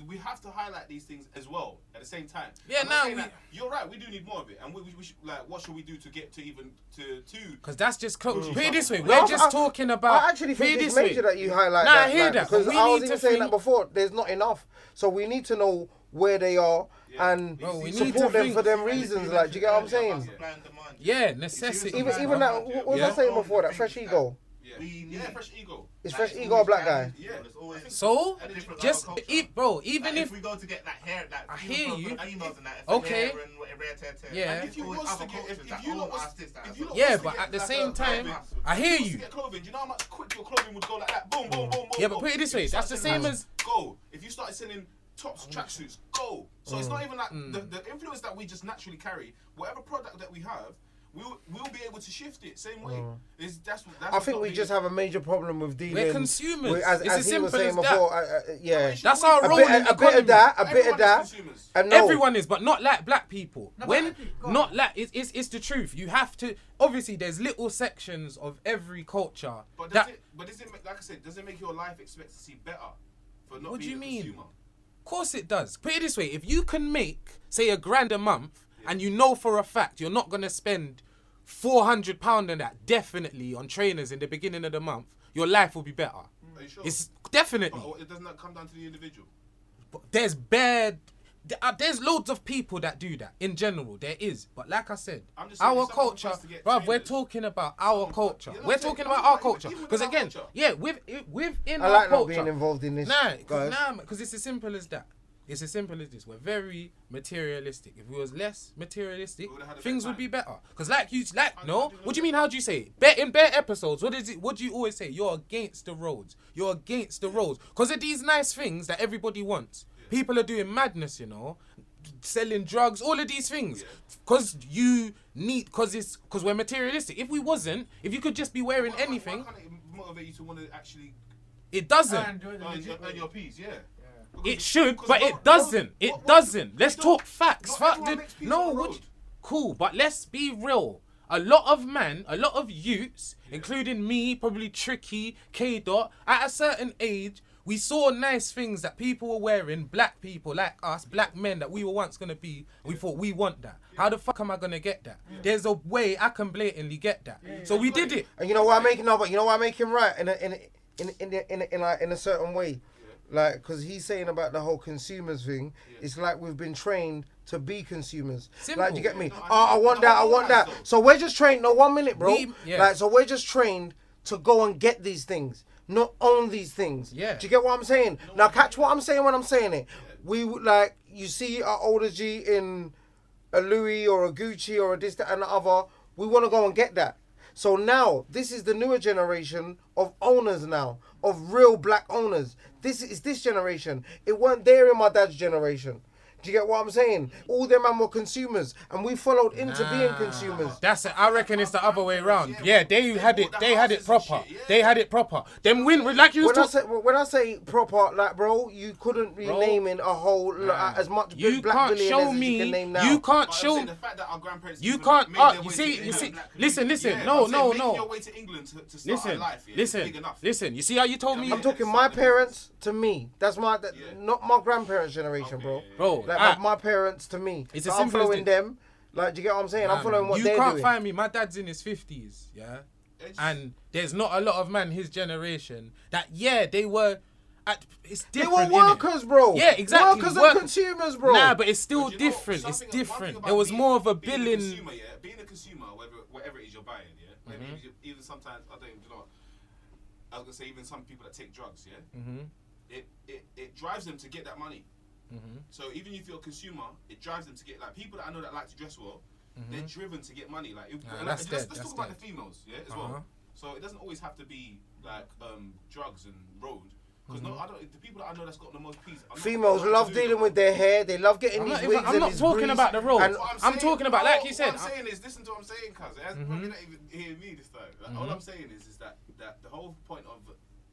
We have to highlight these things as well at the same time. Yeah, I'm not now saying we- that- you're right. We do need more of it, and we should, like, what should we do to get to even to? Because that's just close. Put it this way, No, we're just talking about. I actually put it think it's this way. major that you highlight Nah, that. I hear like, that, because but we I was need even to saying think- that before. There's not enough, so we need to know where they are Yeah. and Bro, we need support to them think- for them reasons. Like, do you get what I'm saying? Supply and demand. Yeah, necessity. Even that. What was I saying before? That fresh ego. Yeah, We yeah, need- fresh ego. Is Like, fresh it's ego a always black guy? challenging, Yeah. there's always So, a different just culture. bro, Like, even if if we go to get like hair, like I even hear for you. the emails and that, if Okay. hair and rare tear. Yeah. Like, If you always was to other get, cultures if that, you oh, lot was, ask this, that, if you lot Yeah, was to but get at the like same a time, clothing, I hear if you was to you. get clothing, do you know how much quick your clothing would go like that? Boom, boom, boom, boom. Yeah, but boom. put it this If way, you that's start the same sending as- go. If you started sending tops, tracksuits, go. So it's not even like the influence that we just naturally carry. Whatever product that we have, we'll be able to shift it same way. That's I think we just have a major problem with dealing. We're consumers. with- as It's as he was simple saying as that. before, yeah. That's our A role bit, in the a bit of that, a bit Everyone of is that, consumers. and no. Everyone is, but not like black people. No, When but go on. not like it's the truth. You have to obviously there's little sections of every culture But that. does it make, like I said, does it make your life expectancy better for not What do being you a mean? consumer? Of course it does. Put it this way: if you can make say $1,000 a month, and you know for a fact you're not gonna spend £400 on that definitely on trainers in the beginning of the month, your life will be better. Are you sure? It's definitely. But it doesn't that come down to the individual? There's there's loads of people that do that in general. There is, but like I said, I'm just saying our if someone culture, wants to get bruv. We're trainers, talking about our culture. you're not We're saying- talking I'm about talking our about culture. even Because our again, culture. yeah, within I our like not culture, being involved in this. guys. because it's as simple as that. It's as simple as this. We're very materialistic. If we was less materialistic, We would've had a things better would be time. better. Because like you, How no, do you what do you know mean? How do you say it? In bare episodes, what is it? What do you always say? You're against the roads. You're against the roads. Because of these nice things that everybody wants. People are doing madness, you know, selling drugs, all of these things. Because because we're materialistic. If we wasn't, if you could just be wearing Why can't- anything, Why can't it motivate you to want to actually it doesn't. And do it the legit way. earn your piece? Yeah. It should, Because but what- it doesn't. It what- doesn't. Let's you talk don't- facts. not Fuck, everyone dude. makes peace No, on the what? road. Cool, but let's be real. A lot of youths, including me, probably Tricky, K Dot, at a certain age, We saw nice things that people were wearing, black people like us, black men that we were once gonna be. We thought we want that. How the fuck am I gonna get that? There's a way I can blatantly get that. So we did it. And you know why I make but you know why I make him right in a certain way, like because he's saying about the whole consumers thing. It's like we've been trained to be consumers. Simple. Like, do you get me? No, I want that. I want that. So we're just trained. No, 1 minute, bro. Like, so we're just trained to go and get these things, not own these things. Yeah. Do you get what I'm saying? Now catch what I'm saying when I'm saying it. We would like you see our older G in a Louis or a Gucci or a this, that, and the other. We want to go and get that. So now this is the newer generation of owners now, of real black owners. This is this generation. It weren't there in my dad's generation. Do you get what I'm saying? All them man were consumers, and we followed into being consumers. That's it. I reckon it's the other way around. Yeah, they had it. They had it proper. They had it proper. Them win like you. When I say proper, like bro, you couldn't be naming a whole as much you black can't billionaires show as me. you can name now. You can't But I'm show. saying the fact that our grandparents You even can't. made their You way see. to You see. England. Listen. Yeah, No. I'm saying making No. your way to England to start a life, yeah, is big enough. Listen. You see how you told me, I'm talking my parents to me. That's my not my grandparents' generation, Okay, bro. bro. Like my parents to me. It's So as I'm simple as following this. them. Like, do you get what I'm saying? I'm following what you they're can't doing. find me. My dad's in his 50s, yeah, and there's not a lot of man his generation that they were. It's They different. were workers, bro. Yeah, exactly. Workers and consumers, bro. Nah, but it's still But you know, different. It's something- one thing different. about There was being- more of a being billion. consumer, yeah, being a consumer, whatever it is you're buying, yeah. Maybe even sometimes I don't you know. I was gonna say even some people that take drugs, yeah. It drives them to get that money. So even if you're a consumer, it drives them to get like people that I know that like to dress well. They're driven to get money. Like, that's let's dead, talk that's about dead. the females, yeah, as well. So it doesn't always have to be like drugs and road. Because the people that I know that's got the most peace. Females love dealing with their hair. They love getting these wigs I'm and not these talking breeze. about the road. And I'm talking about, like you said. What I'm saying is, listen to what I'm saying, cuz. You're not even hearing me this time. Like, all I'm saying is that the whole point of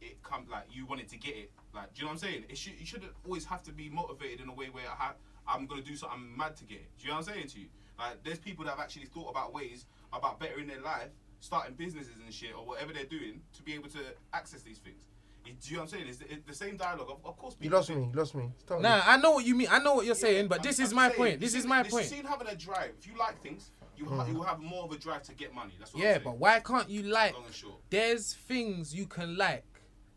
it come like you wanted to get it. Like, do you know what I'm saying? You shouldn't always have to be motivated in a way where I'm gonna do something mad to get it. Do you know what I'm saying to you? Like, there's people that have actually thought about ways about bettering their life, starting businesses and shit, or whatever they're doing to be able to access these things. Do you know what I'm saying? It's the same dialogue. Of course, You people lost me. Stop Nah, I know what you mean. I know what you're saying, Yeah, but this I'm is my saying, point. This is my It's point. seen having a drive. If you like things, you will have more of a drive to get money. That's what I'm Yeah, saying. but why can't you like? Long and short. There's things you can like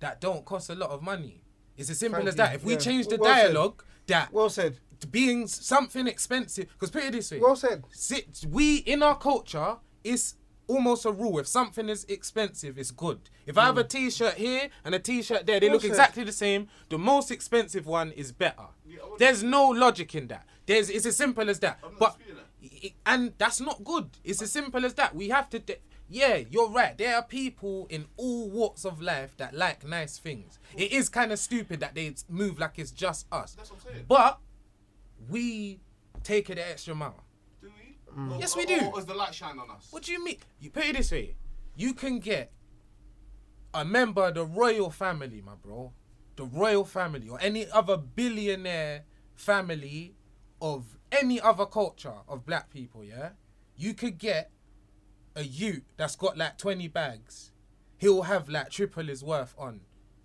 that don't cost a lot of money. It's as simple Thank as that. you. If we Yeah. change the Well said. dialogue, that Well said. being something expensive, because put it this way, Well said. we in our culture, it's almost a rule. If something is expensive, it's good. If I have a t-shirt here and a t-shirt there, they Well look said. exactly the same. The most expensive one is better. There's no logic in that. It's as simple as that. I'm not But disputing and that's not good. It's as simple as that. We have to. Yeah, you're right. There are people in all walks of life that like nice things. It is kind of stupid that they move like it's just us. That's what I'm saying. But we take it the extra mile. Do we? Yes, we do. Or is the light shine on us? What do you mean? You put it this way. You can get a member of the royal family, my bro. The royal family or any other billionaire family of any other culture of black people, yeah? You could get a ute that's got like 20 bags. He'll have like triple his worth on.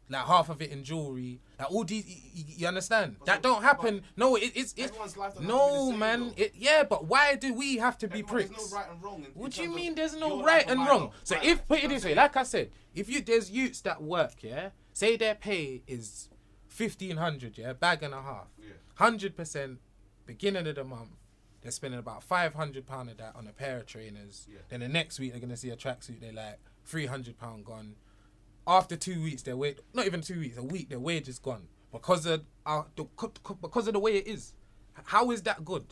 Like half of it in jewelry. Like all these, you understand? That don't happen. No, it's Everyone's life don't have to be no, the same, man. though. Yeah, but why do we have to be Everyone- pricks? There's no right and wrong. in What do you terms of mean there's your no life right or and my wrong? life. So Right. if, put it You know this what way, I'm like I said, if there's youths that work, yeah, say their pay is 1,500, yeah, bag and a half, Yeah. 100%, beginning of the month, they're spending about £500 of that on a pair of trainers. Yeah. Then the next week they're gonna see a tracksuit, they're like £300 gone. After 2 weeks, not even 2 weeks, a week, their wage is gone because of because of the way it is. How is that good?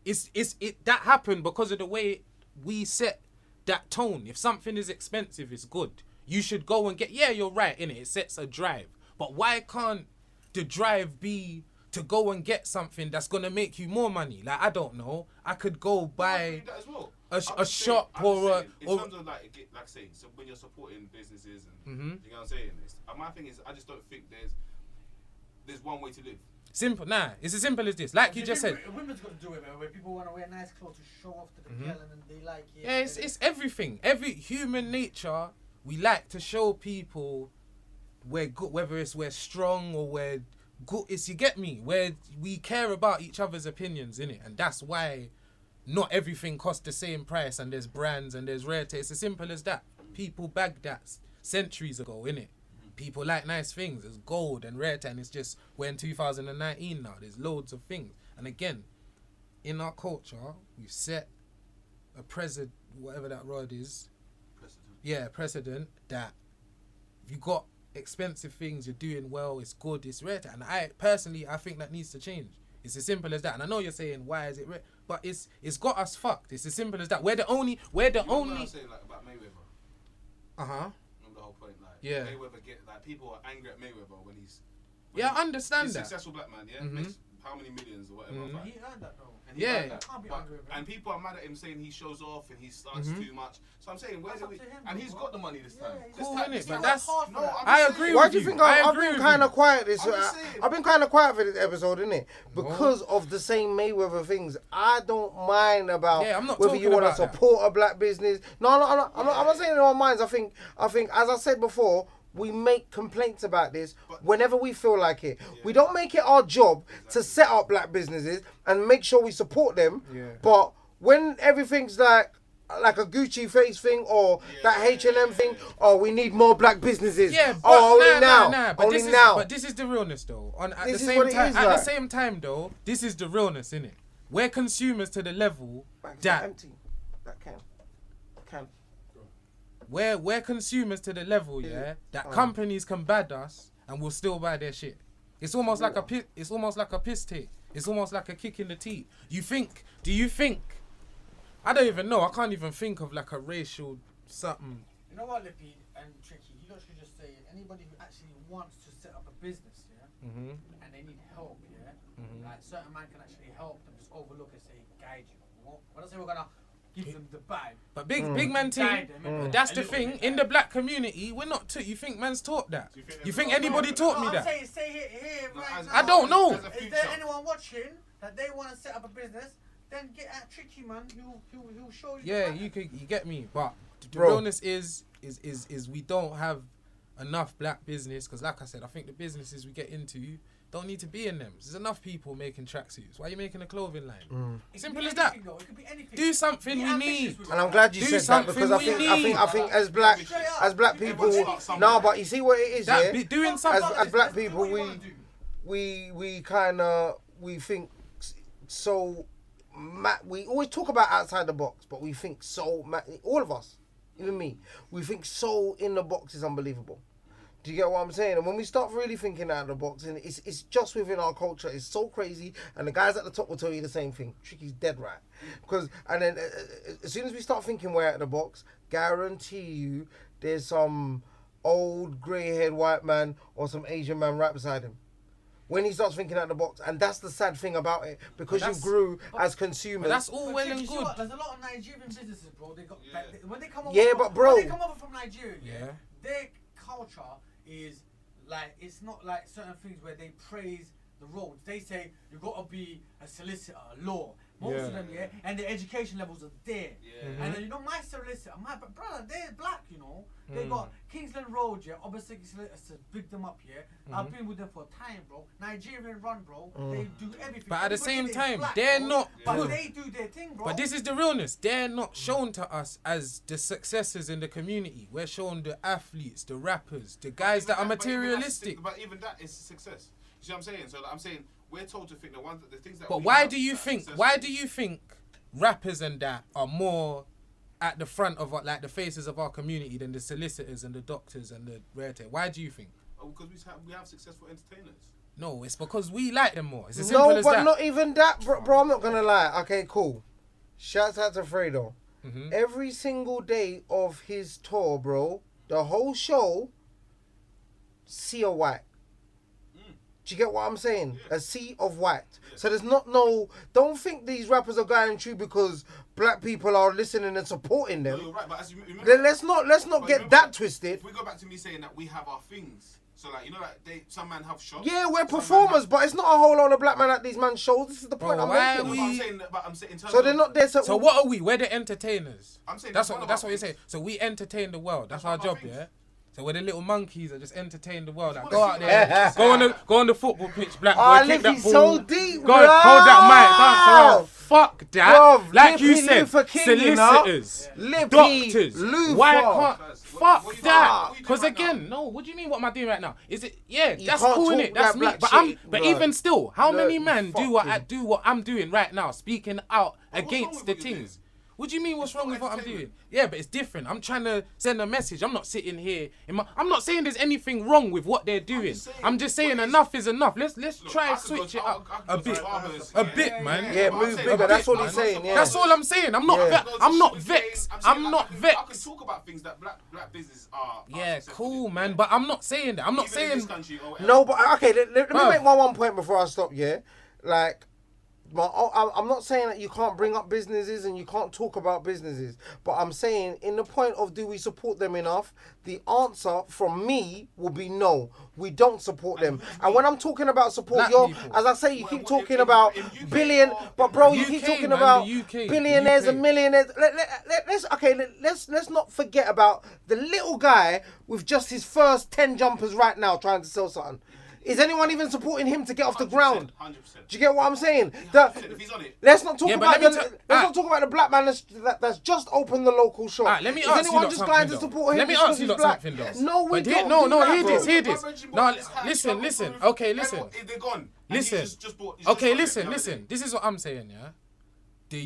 That happened because of the way we set that tone. If something is expensive, it's good. You should go and get. Yeah, you're right. Innit? It sets a drive. But why can't the drive be to go and get something that's gonna make you more money? Like I don't know. I could go I buy believe that as well. a I'm just shop saying- I'm or just a. saying, in Or, terms of like I say, so when you're supporting businesses and Mm-hmm. you know what I'm saying, my thing is I just don't think there's one way to live. simple. Nah, it's as simple as this. Like you just said. Women's got to do it, man. Where people want to wear nice clothes to show off to the girl, and then they like it. Yeah, it's everything. Every human nature, we like to show people we're good, whether it's we're strong or we're good. It's, you get me, where we care about each other's opinions, innit? And that's why not everything costs the same price, and there's brands and there's rare taste. It's as simple as that. People bagged that centuries ago, innit? People like nice things. There's gold and rare taste, and it's just, we're in 2019 now. There's loads of things. And again, in our culture, we've set a precedent, whatever that word is. Precedent that if you got expensive things, you're doing well, it's good, it's rare. And I think that needs to change. It's as simple as that. And I know you're saying, why is it rare? But it's got us fucked. It's as simple as that. We're the only. You know what I'm saying, like, about Mayweather? Remember the whole point? Like, Yeah. Mayweather people are angry at Mayweather when he's... I understand he's a that. successful black man, yeah? Mhm. Makes how many millions or whatever. Mhm. but- He earned that though. And he Yeah. earned that. Can't be But- angry with him. and people are mad at him saying he shows off and he starts Mhm. too much. So I'm saying, where That's do up we... to him, And bro. he's got the money this time. Yeah, he's This cool, time- innit? this But time- that's- hard for No, that. I'm I just agree saying- Why with do you you. think I I've agree been with kind you. of quiet this? I'm just saying. I've been kind of quiet for this episode, innit? Because of the same Mayweather things. I don't mind about Yeah, I'm not whether talking you want to about that. support a black business. No, I'm not saying in our minds. I think, as I said before, we make complaints about this whenever we feel like it. We don't make it our job to set up black businesses and make sure we support them. Yeah. But when everything's like a Gucci face thing or that H&M thing, oh, we need more black businesses. Yeah, but only now. But Only this is, now. But this is the realness, though. At This the is same what it time, is at the like. same time, though, this is the realness, innit? We're consumers to the level Bags that are empty. That can. we're consumers to the level, yeah, that companies can bad us and we'll still buy their shit. It's almost like a piss. It's almost like a piss take. It's almost like a kick in the teeth. Do you think? I don't even know. I can't even think of like a racial something. You know what, Lippy and Tricky, you lot should just say anybody who actually wants to set up a business, yeah, Mm-hmm. and they need help, yeah, like certain man can actually help them, just overlook and say, guide you. When I say we're gonna give them the bag, But big man thing. guide them, But that's a the little thing. bit In the black community, we're not taught. You think man's taught that? You think anybody taught me I'm that? saying, say here No, right as- now. I don't know. as a Is future. there anyone watching that they want to set up a business? Then get at Tricky, man. He'll show you. Yeah, the you get me. But the Bro. realness is we don't have enough black business, because like I said, I think the businesses we get into don't need to be in them. There's enough people making tracksuits. Why are you making a clothing line? It could Simple be as that. anything, though. It could be anything. Do something Be we ambitious need. with And it. I'm glad you Do said that something because I we think as black Straight up. as black Everyone people. starts somewhere. No, but you see what it is, That yeah. be doing As something. as black Let's do people, what you wanna do. we kind of think so. We always talk about outside the box, but we think so. All of us, even me, we think so in the box is unbelievable. Do you get what I'm saying? And when we start really thinking out of the box, and it's just within our culture, it's so crazy. And the guys at the top will tell you the same thing. Tricky's dead right, and then as soon as we start thinking we're out of the box, guarantee you there's some old grey-haired white man or some Asian man right beside him. When he starts thinking out of the box, and that's the sad thing about it, because you that's- grew as But consumers. that's all But well Tricky, and see good. what? There's a lot of Nigerian businesses, bro. They got Yeah. when they come over. Yeah, from, but bro- when they come over from Nigeria, Yeah. their culture is like it's not like certain things where they praise the roads. They say you gotta be a solicitor, a law. Most of Yeah. them, yeah, and the education levels are there. Yeah. And then, you know, my solicitor, but brother, they're black, you know. They Mm. got Kingsland Road, yeah, obviously solicitors, big them up, yeah. I've been with them for time, bro. Nigerian run, bro. They do everything. But at the Everybody same is time, black, they're bro. not But put- they do their thing, bro. But this is the realness. They're not shown to us as the successes in the community. We're shown the athletes, the rappers, the guys that are materialistic. But even that is a success. You see what I'm saying? So like, I'm saying we're told to think the things that. But we why have do you that are think? successful- Why do you think rappers and that are more at the front of like the faces of our community than the solicitors and the doctors and the rare tape? Why do you think? Oh, because we have successful entertainers. No, it's because we like them more. It's as simple No, as but that. not even that, bro. I'm not gonna lie. Okay, cool. Shouts out to Fredo. Mhm. Every single day of his tour, bro, the whole show, sea of white. Do you get what I'm saying? A sea of white. So there's not no. Don't think these rappers are going through because black people are listening and supporting No, them. you're right, but as you remember, Let's not but get remember, that twisted. If we go back to me saying that we have our things, so like you know, like some men have shops. Yeah, we're some men performers, have- but it's not a whole lot of black men at these man's shows. This is the point Bro, I'm why making. are No, we- but I'm saying in terms So they're of- not there. So what are we? We're the entertainers. I'm saying That's one what of that's our what you're things. saying. So we entertain the world. That's That's our one of job, our yeah. So we're the little monkeys that just entertain the world. Like, go out there, go on the football pitch, black boy, Oh, kick that Lippy's ball. so deep, Go hold that mic, dance around. Fuck that. Bruv, like you Lippy said, Luther King, you know? solicitors, Lippy doctors. Luther. Why can't? What Fuck you doing that. right now? What you Because doing right again, no. What do you mean? What am I doing right now? Is it? Yeah, You that's can't cool, talk innit? That's that me. black But shit, but blood. even still, how Look, many you men do what I'm doing right now, speaking out what's wrong against with the what you're things? What do you mean? What's It's wrong not with what I'm doing? entertainment. Yeah, but it's different. I'm trying to send a message. I'm not sitting here. I'm not saying there's anything wrong with what they're doing. I'm just saying what is- enough is enough. Let's try I and could go switch to- it up I a could go bit. to barbers, A bit, man. Yeah, but I'm move saying bigger. a That's bit, what he's man. saying. Yeah. That's all I'm saying. I'm not. Yeah. I'm not Sugar vexed. cane. saying I'm I not can vexed. talk about things that black business are. Yeah, successful cool, in. man. But I'm not saying that. I'm not Even in saying. this country or whatever. No, but okay, let me Bruv. make one point before I stop, yeah? Like, I'm not saying that you can't bring up businesses and you can't talk about businesses, but I'm saying in the point of do we support them enough, the answer from me will be no. We don't support them. And when I'm talking about support, Black you're, people. as I say, you Well, keep in- talking in- about in UK billion, or- but bro, you UK, keep talking man, about the UK, billionaires the and UK. millionaires. Let's not forget about the little guy with just his first 10 jumpers right now trying to sell something. Is anyone even supporting him to get off the 100%, ground? 100%. Do you get what I'm saying? If he's on it. Let's not talk Yeah, but about let the me let's ta- not talk about the black man that's just opened the local shop. Alright, let me Is ask you anyone lot just something, going to though. support him? Let me just ask you 'cause lot he's black? something, though. No, we But don't. no, do no, that, hear bro. this, hear this. No, listen. Okay, Everyone- listen. They're gone. And Listen. he's just bought- he's Okay, just got it listen. the other day. This is what I'm saying, yeah. Do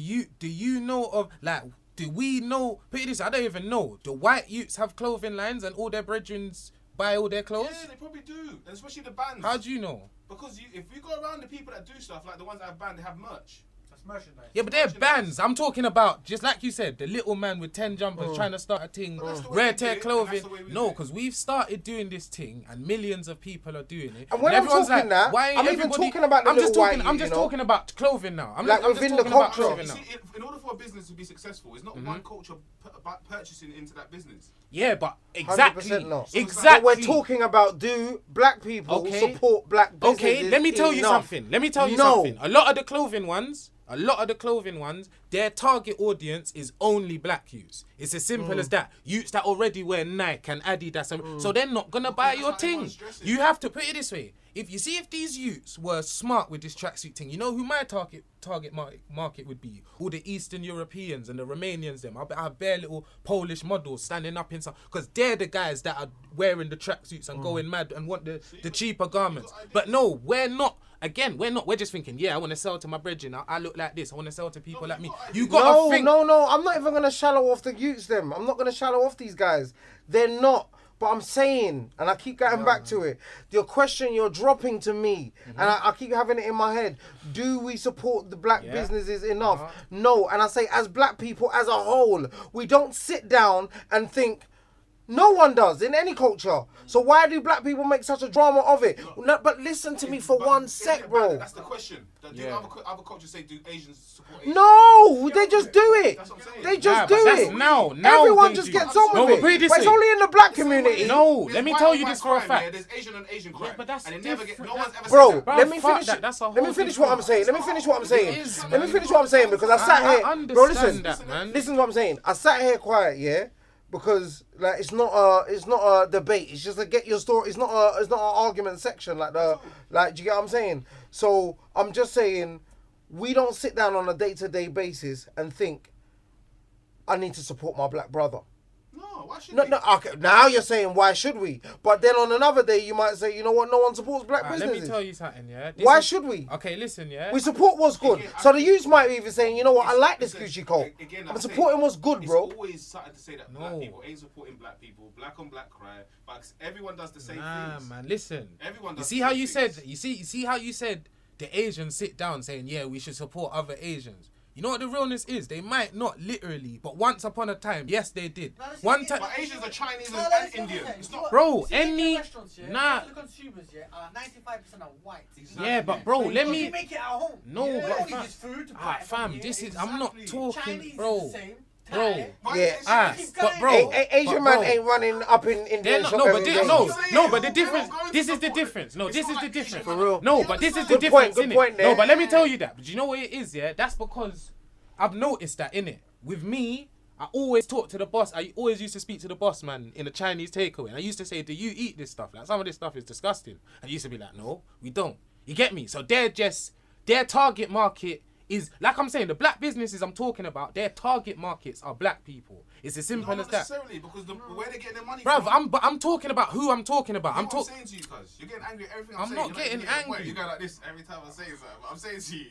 you know of like? Do we know? Put it this, I don't even know. Do white youths have clothing lines and all their brethrens buy all their clothes? Yeah, they probably do. And especially the bands. How do you know? Because if you go around the people that do stuff, like the ones that have banned, they have merch. That's merchandise. Yeah, but they're bands. I'm talking about, just like you said, the little man with 10 jumpers trying to start a thing, That's the way rare we do tear it, and clothing. that's the way we No, do it. because we've started doing this thing and millions of people are doing it. And when I'm everyone's talking that, why ain't I'm even everybody- talking about the I'm just little talking, white I'm you just know? talking about clothing now. I'm Like just within talking the about culture. clothing You now. see, in order for a business to be successful, it's not one culture purchasing into that business. Yeah, but exactly. 100% not. Exactly. But we're talking about do black people Okay. support black businesses? Okay, let me tell you enough? something. Let me tell you No. something. A lot of the clothing ones, their target audience is only black youths. It's as simple as that. Youths that already wear Nike and Adidas, so they're not gonna buy that's your how thing. everyone's dressing. You have to put it this way. If these youths were smart with this tracksuit thing, you know who my target market would be? All the Eastern Europeans and the Romanians. Them. I have bare little Polish models standing up inside, because they're the guys that are wearing the tracksuits and going mad and want the cheaper garments. But no, we're not. Again, we're not. We're just thinking, yeah, I want to sell to my brethren. I look like this. I want to sell to people like me. You got to think. No. I'm not even gonna shallow off the youths. Them. I'm not gonna shallow off these guys. They're not. But I'm saying, and I keep going back to it. Your question you're dropping to me, and I keep having it in my head. Do we support the black businesses enough? No. And I say, as black people as a whole, we don't sit down and think. No one does in any culture. So why do black people make such a drama of it? No, but listen to me for But one isn't sec, it bro. bad? That's the question. Do other cultures say, do Asians support Asians? No, they just do it. That's what I'm saying. They just Nah, do but that's it. now Everyone they just do. gets on No, with but put it it. this But it's way. only in the black It's the same community. way- No, there's let me white tell on you white this for a crime, fact. yeah, there's Asian on Asian crime. but that's and it never different. no one's ever Bro, said that. let me fuck finish. that. That's a Let me whole finish what I'm different- saying. Let me finish what I'm saying. is, Let me man. finish what I'm saying because I sat I here, bro. understand Listen, that, man. listen to what I'm saying. I sat here quiet, yeah, because like it's not a debate. It's just a get your story. It's not an argument section like do you get what I'm saying? So I'm just saying, we don't sit down on a day-to-day basis and think, I need to support my black brother. No, why should No, we? no. Okay, now you're saying why should we? But then on another day you might say, you know what? No one supports black Alright, let businesses. me tell you something, yeah. Why should we? Okay, listen, yeah. We support what's good. Again, So the youths might be even saying, you know what? I like this It's- Gucci coat. again, I'm I say, supporting what's good, It's bro. always something to say that No. black people ain't supporting black people. Black on black crime, but everyone does the same Nah, things. man, listen. Everyone You does see the how same you things. said. You see how you said the Asians sit down saying, yeah, we should support other Asians. You know what the realness is? They might not literally, but once upon a time, yes, they did. No, let's One take it- time, But Asians are Chinese No, and let's Indian. look at it. It's not. bro. See, Indian Any restaurants, yeah, nah. most of the consumers, yeah, are 95% are white. Yeah, but bro, So let you me. make it at home. No, you but don't need fam- this food to buy Ah, it from fam, here. this is. I'm not talking, Chinese bro. is the same. Bro. Thai, Why Yeah, is it- Ah, keep but going. bro, Asian but man bro, ain't running up in They're Indian not, shop no, but every this, day. no, Saying no, but the they're difference. not going This to is the support difference. No, it. this It's is not the like difference. Asian For real. No, but this is the Good difference. point, good innit? point there. No, but let me tell you that. But you know what it is, yeah? That's because I've noticed that in it. With me, I always talk to the boss. I always used to speak to the boss man in a Chinese takeaway. And I used to say, do you eat this stuff? Like, some of this stuff is disgusting. And he used to be like, no, we don't. You get me? So their target market is, like I'm saying, the black businesses I'm talking about, their target markets are black people. It's as simple as that. Not necessarily, because where they're getting their money Bruv, from. I'm talking about who I'm talking about. I'm saying to you, cuz. You're getting angry at everything I'm saying. not getting angry. You go like this every time I say something. But I'm saying to you,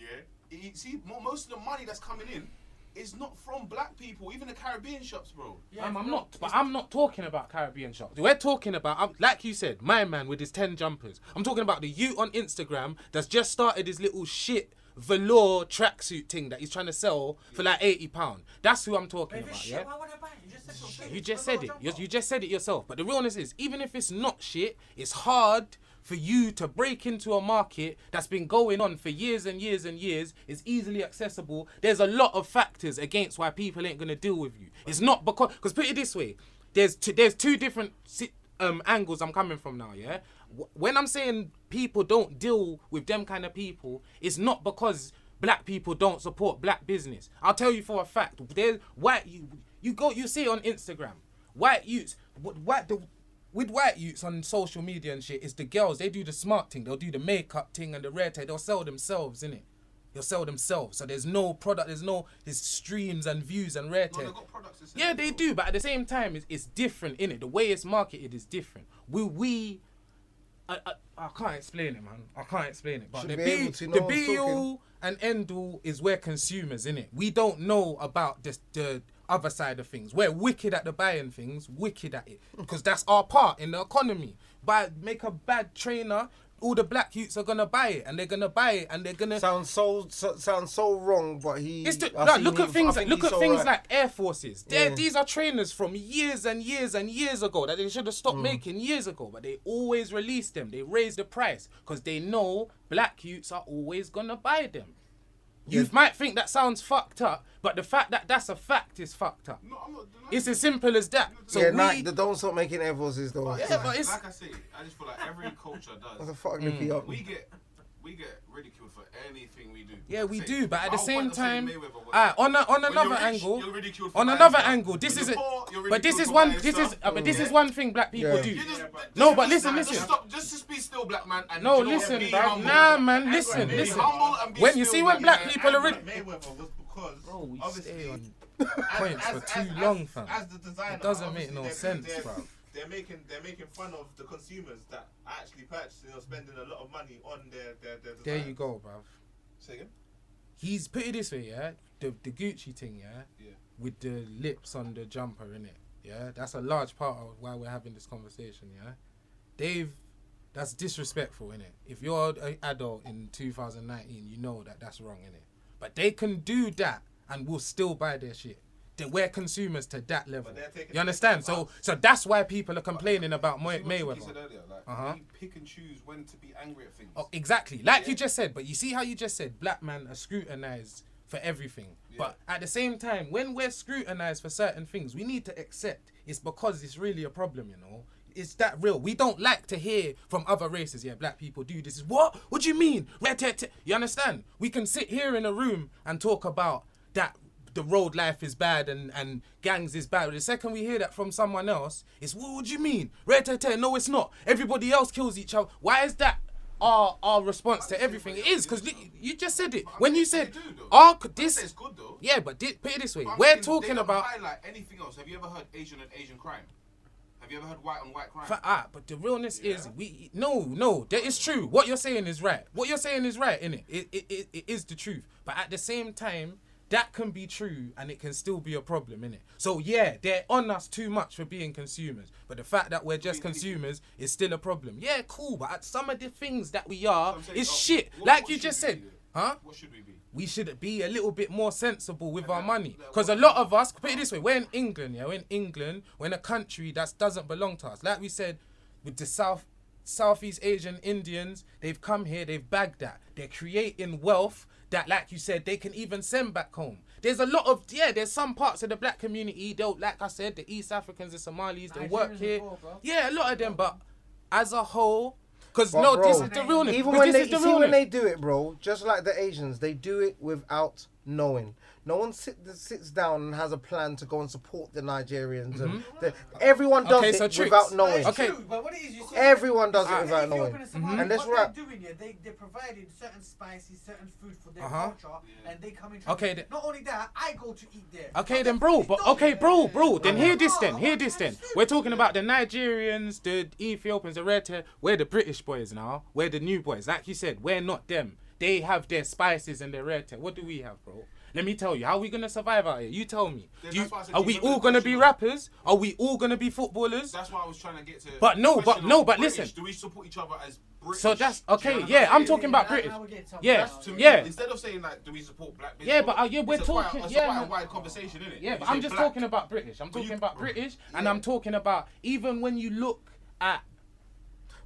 yeah? See, most of the money that's coming in is not from black people, even the Caribbean shops, bro. Yeah, I'm not talking about Caribbean shops. We're talking about, like you said, my man with his 10 jumpers. I'm talking about the youth on Instagram that's just started his little shit velour tracksuit thing that he's trying to sell for like £80. That's who I'm talking If it's about, shit, yeah? why would I buy it? You just said something. You just said it. You just said it yourself. But the realness is, even if it's not shit, it's hard for you to break into a market that's been going on for years and years and years. It's easily accessible. There's a lot of factors against why people ain't gonna deal with you. It's not because put it this way, there's two different angles I'm coming from now. Yeah, when I'm saying people don't deal with them kind of people, it's not because black people don't support black business. I'll tell you for a fact. There's you see it on Instagram, white youths, with white youths on social media and shit, it's the girls, they do the smart thing, they'll do the makeup thing and the rare thing, they'll sell themselves, innit? They'll sell themselves. So there's no product, there's streams and views and rare No, tech. they've got products to sell. Yeah, they do, but at the same time, it's different, innit? The way it's marketed is different. I can't explain it, man. I can't explain it. But Should the be able to know the what's be talking. all and end all is where consumers, innit? We don't know about the other side of things. We're wicked at the buying things, wicked at it. Because that's our part in the economy. Make a bad trainer, all the black youths are gonna buy it, and they're gonna buy it, and they're gonna Sounds so wrong, but he. look at things right. like Air Forces. These are trainers from years and years and years ago that they should have stopped making years ago, but they always release them. They raise the price because they know black youths are always gonna buy them. You might think that sounds fucked up, but the fact that that's a fact is fucked up. No, I'm not denying It's it. as simple as that. So Yeah, we, Nike, don't stop making Air Forces though. Yeah, but it's Like I say, I just feel like every culture What the does. fuck, Nicky up? We get ridiculed for anything we do. yeah, we Say, do, but at the our same point of saying time, Mayweather was- on when another you're rich, angle, you're ridiculed for on buying another stuff. angle, this When is you're it. poor, you're But this ridiculed is for one. buying This is stuff. but this is one thing black people Yeah. do. You just- No, just but listen. Just stop. Just be still, black man. And No, you know what? listen, Be bruv. humble. Nah, man, Be listen. humble and be When you still, see when black man. people are Mayweather was because Bro, we obviously stay on points for too long, fam. As the designer, It doesn't make obviously no they're- sense, they're- bro. They're making fun of the consumers that are actually purchasing or spending a lot of money on their There designs. you go, bruv. Say again. He's put it this way, yeah. The Gucci thing, yeah, Yeah. with the lips on the jumper in it, yeah. That's a large part of why we're having this conversation, yeah. That's disrespectful, innit? If you're an adult in 2019, you know that that's wrong, innit? But they can do that and will still buy their shit. We're consumers to that level. But they're taking You understand? it from So that's why people are complaining about See what Tricky Mayweather. said earlier, like, Uh-huh. we pick and choose when to be angry at things. Oh, exactly. Like Yeah. you just said, but you see how you just said black men are scrutinized for everything. Yeah. But at the same time, when we're scrutinized for certain things, we need to accept it's because it's really a problem, you know? It's that real. We don't like to hear from other races, yeah, black people do this. What? What do you mean? You understand? We can sit here in a room and talk about that the road life is bad and gangs is bad. But the second we hear that from someone else, it's, what do you mean? No, it's not. Everybody else kills each other. Why is that our response to everything? It is, because you just said it. When you said, It's good though. yeah, but put it this way. But I'm We're saying talking they don't about... highlight anything else. Have you ever heard Asian and Asian crime? Have you ever heard white on white crime? But the realness is, that is true. What you're saying is right. What you're saying is right, innit? It is the truth. But at the same time, that can be true and it can still be a problem, innit? So yeah, they're on us too much for being consumers. But the fact that we're just consumers is still a problem. Yeah, cool, but at some of the things that we are So I'm saying, is shit. what Like you should just we said. be? Huh? What should we be? We should be a little bit more sensible with our money. like, Because a lot of us, put it this way, we're in England, yeah? We're in England, we're in a country that doesn't belong to us. Like we said, with the Southeast Asian Indians, they've come here, they've bagged that. They're creating wealth that, like you said, they can even send back home. There's a lot of, there's some parts of the black community, they'll, like I said, the East Africans, the Somalis, they work Nigerians here. as well, bro. Yeah, a lot of them, but as a whole, because But no, bro, this is the realness. Even because when this they is the see when realness. they do it, bro, just like the Asians, they do it without knowing. No one sits down and has a plan to go and support the Nigerians. And everyone does Okay, it so Tricks. without knowing. Okay. True, but what it is, you see, Everyone does it And without if you knowing. open a Somali, And that's what right. they're doing, they're providing certain spices, certain food for their Uh-huh. culture, and they come into. Okay, Not only that, I go to eat there. Okay So then, that's bro. what But it's okay, done. bro. Then hear this. Then No, hear this. Then absolutely. we're talking about the Nigerians, the Ethiopians, the Eritrea. We're the British boys now. We're the new boys. Like you said, we're not them. They have their spices and their Eritrea. What do we have, bro? Let me tell you. How are we gonna survive out here? You tell me. Yeah, Do you- that's why I said are you we remember all the gonna be question rappers? Are we all gonna be footballers? That's why I was trying to get to. But no, the but question no, of but British. listen. Do we support each other as British? So that's Do you okay. know what Yeah, I'm saying? talking about Now British. we're getting something Yeah, else. To me, yeah. Instead of saying like, do we support black business? Yeah, but yeah, we're it's quite talking. It's Yeah, quite a man. wide conversation, isn't it? Yeah, You but say I'm just black. talking about British. I'm But talking you- about British, and Yeah. I'm talking about even when you look at.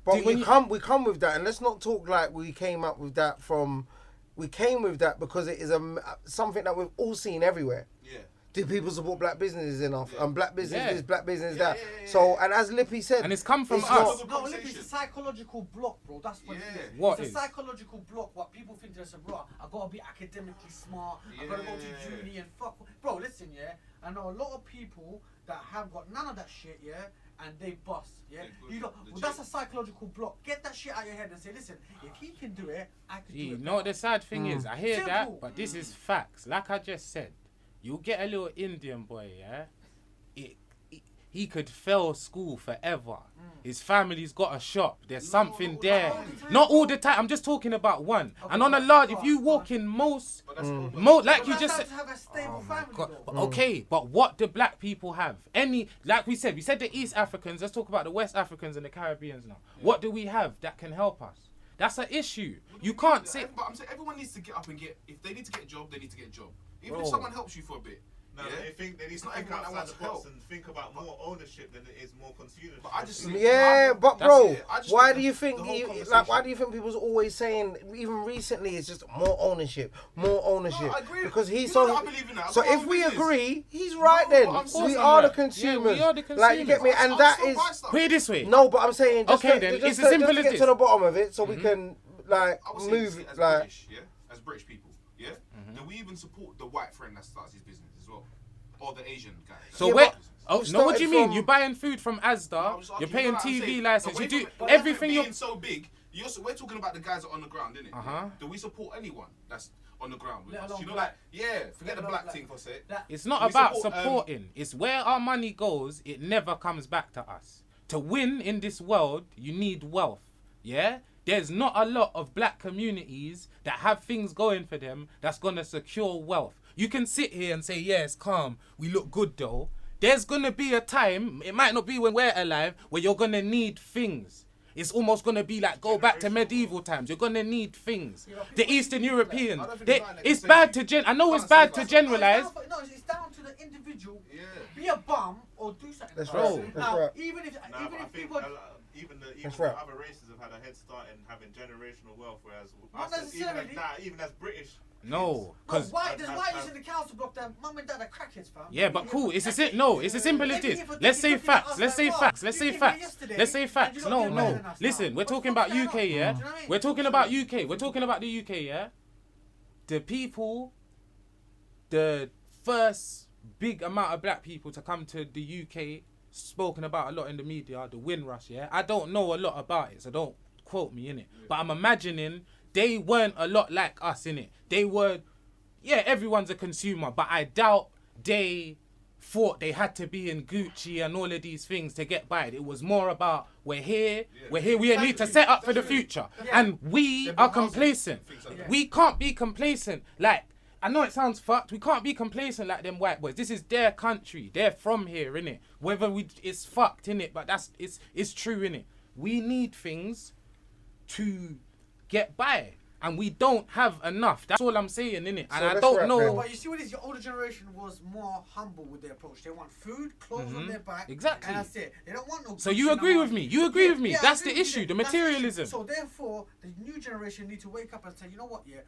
But when we come with that, and let's not talk like we came up with that from. We came with that because it is something that we've all seen everywhere. Yeah. Do people support black businesses enough? Yeah. And black business Yeah. this, black business Yeah, that. yeah, yeah, So, yeah. and as Lippy said, And it's come from it's us. not- No, look, it's a psychological block, bro. That's what Yeah. it is. What it's is? a psychological block. What people think there's a bro. I gotta be academically smart. I gotta go to Yeah. uni and fuck. Bro, listen, yeah. I know a lot of people that have got none of that shit, yeah, and they bust, yeah. Yeah, good. You know, well, Legit. that's a psychological block. Get that shit out of your head and say, listen, if he can do it, I can do You it. know what the sad thing is? I hear Simple. that, but this is facts. Like I just said, you get a little Indian boy, yeah? He could fail school forever. His family's got a shop. There's something not there. all the time. Not all the time. I'm just talking about one. And on a large, if you walk in most, But that's all- like But you that's just how said. to have a stable Oh my family, God. though. But okay, but what do black people have? Like we said the East Africans. Let's talk about the West Africans and the Caribbeans now. What do we have that can help us? That's an issue. You can't say. But I'm saying everyone needs to get up and get. If they need to get a job, they need to get a job. Even Bro. if someone helps you for a bit. No, yeah? they think they need It's to not think everyone that outside wants the box help. and think about more ownership than it is more consumership. But I just think- Yeah, but That's bro, it. I just why think do you the think whole like conversation- why do you think people's always saying even recently it's just more ownership, more ownership? No, I agree. Because he's You so. know that I believe in that. I've So got my if own we business. agree, he's right No, then. but I'm We saying are the that. Yeah, consumers. we are the Like you get me, consumers. and I'll that still is. buy stuff. Put it this way. No, but I'm saying just Okay, to, then, just it's to, as simple just to as get this. to the bottom of it, so we can like I would say move as like. British, yeah, as British people, yeah. Do we even support the white friend that starts his business as well, or the Asian guy? that So Yeah, where? but Oh, we no, what do you started mean? from- You're buying food from I Asda. was You're asking, paying you know what I'm TV saying? license. Away You do from it everything. being You're. so big. We're talking about the guys that are on the ground, innit? Uh-huh. Do we support anyone that's on the ground with Let us? alone You know, black. like yeah, forget Let the alone black black. thing for a sec. That- It's not We about support, supporting. It's where our money goes. It never comes back to us. To win in this world, you need wealth. Yeah. There's not a lot of black communities that have things going for them that's gonna secure wealth. You can sit here and say, yeah, it's calm. We look good though. There's gonna be a time, it might not be when we're alive, where you're gonna need things. It's almost gonna be like go back to medieval times. You're gonna need things. The Eastern Europeans, I don't think they, it's like that. it's It's bad like- to I know it's can't bad say to that. generalize. No, it's down to the individual. Yeah. Be a bum or do something. That's about right, it. that's Now, right. even if Nah, but even I if think people. even That's the right. other races have had a head start in having generational wealth, whereas Not us, necessarily. even as British. No, No, because why? There's whites in the council block that mum and dad are crackheads, fam. yeah, but cool. It's as simple as this. Let's say facts. Let's say facts. Let's say facts. Let's say facts. No, no. Listen, we're talking about UK, yeah. We're talking about UK. We're talking about the UK, yeah. The people, the first big amount of black people to come to the UK, spoken about a lot in the media, the Windrush, yeah. I don't know a lot about it, so don't quote me in it. But I'm imagining they weren't a lot like us in it. They were, yeah, everyone's a consumer, but I doubt they thought they had to be in Gucci and all of these things to get by. It was more about we're here, we need to set up for the future. And we are complacent. We can't be complacent. Like, I know it sounds fucked. We can't be complacent like them white boys. This is their country. They're from here, innit? Whether it's fucked, innit? But it's true, innit? We need things to get by. And we don't have enough. That's all I'm saying, innit? And I let's don't wrap know. then. But you see what it is? Your older generation was more humble with their approach. They want food, clothes on their back. Exactly. And that's it. They don't want no. So Gucci, you no agree with money. me? You agree with me? Yeah, I That's agree the with issue, you. the That's issue. materialism. So therefore, the new generation need to wake up and say, you know what? Yeah,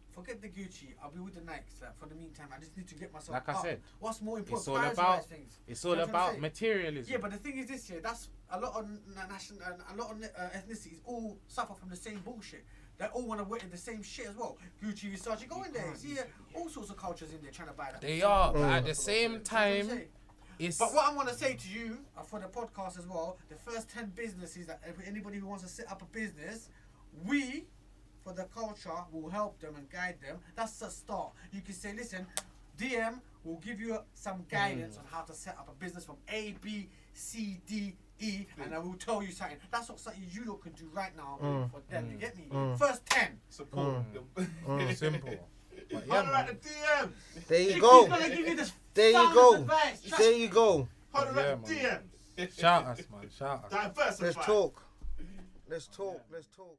forget the Gucci. I'll be with the Nikes. Like, for the meantime, I just need to get myself. Like I up. said, What's more important? It's all Prioritize about things. it's You all know what I'm about saying? materialism. Yeah, but the thing is this here, that's a lot of national, a lot of ethnicities all suffer from the same bullshit. They all want to wear the same shit as well. Gucci, Versace, go in there. See all sorts of cultures in there trying to buy that. They are, but at the same time, it's. But what I'm gonna say to you for the podcast as well, the first 10 businesses that anybody who wants to set up a business, we, for the culture, will help them and guide them. That's the start. You can say, listen, DM will give you some guidance on how to set up a business from A, B, C, D, E, and I will tell you something. That's not something you lot can do right now for them. You get me? First 10. Support them. Simple. But yeah, Holler man. at the DM. There you He's go. gonna give you this There you sound go. advice. Trust There me. you go. Holler Yeah, at the DM. Shout us, man. Shout us. Diversify. Let's talk. Let's talk. Let's talk.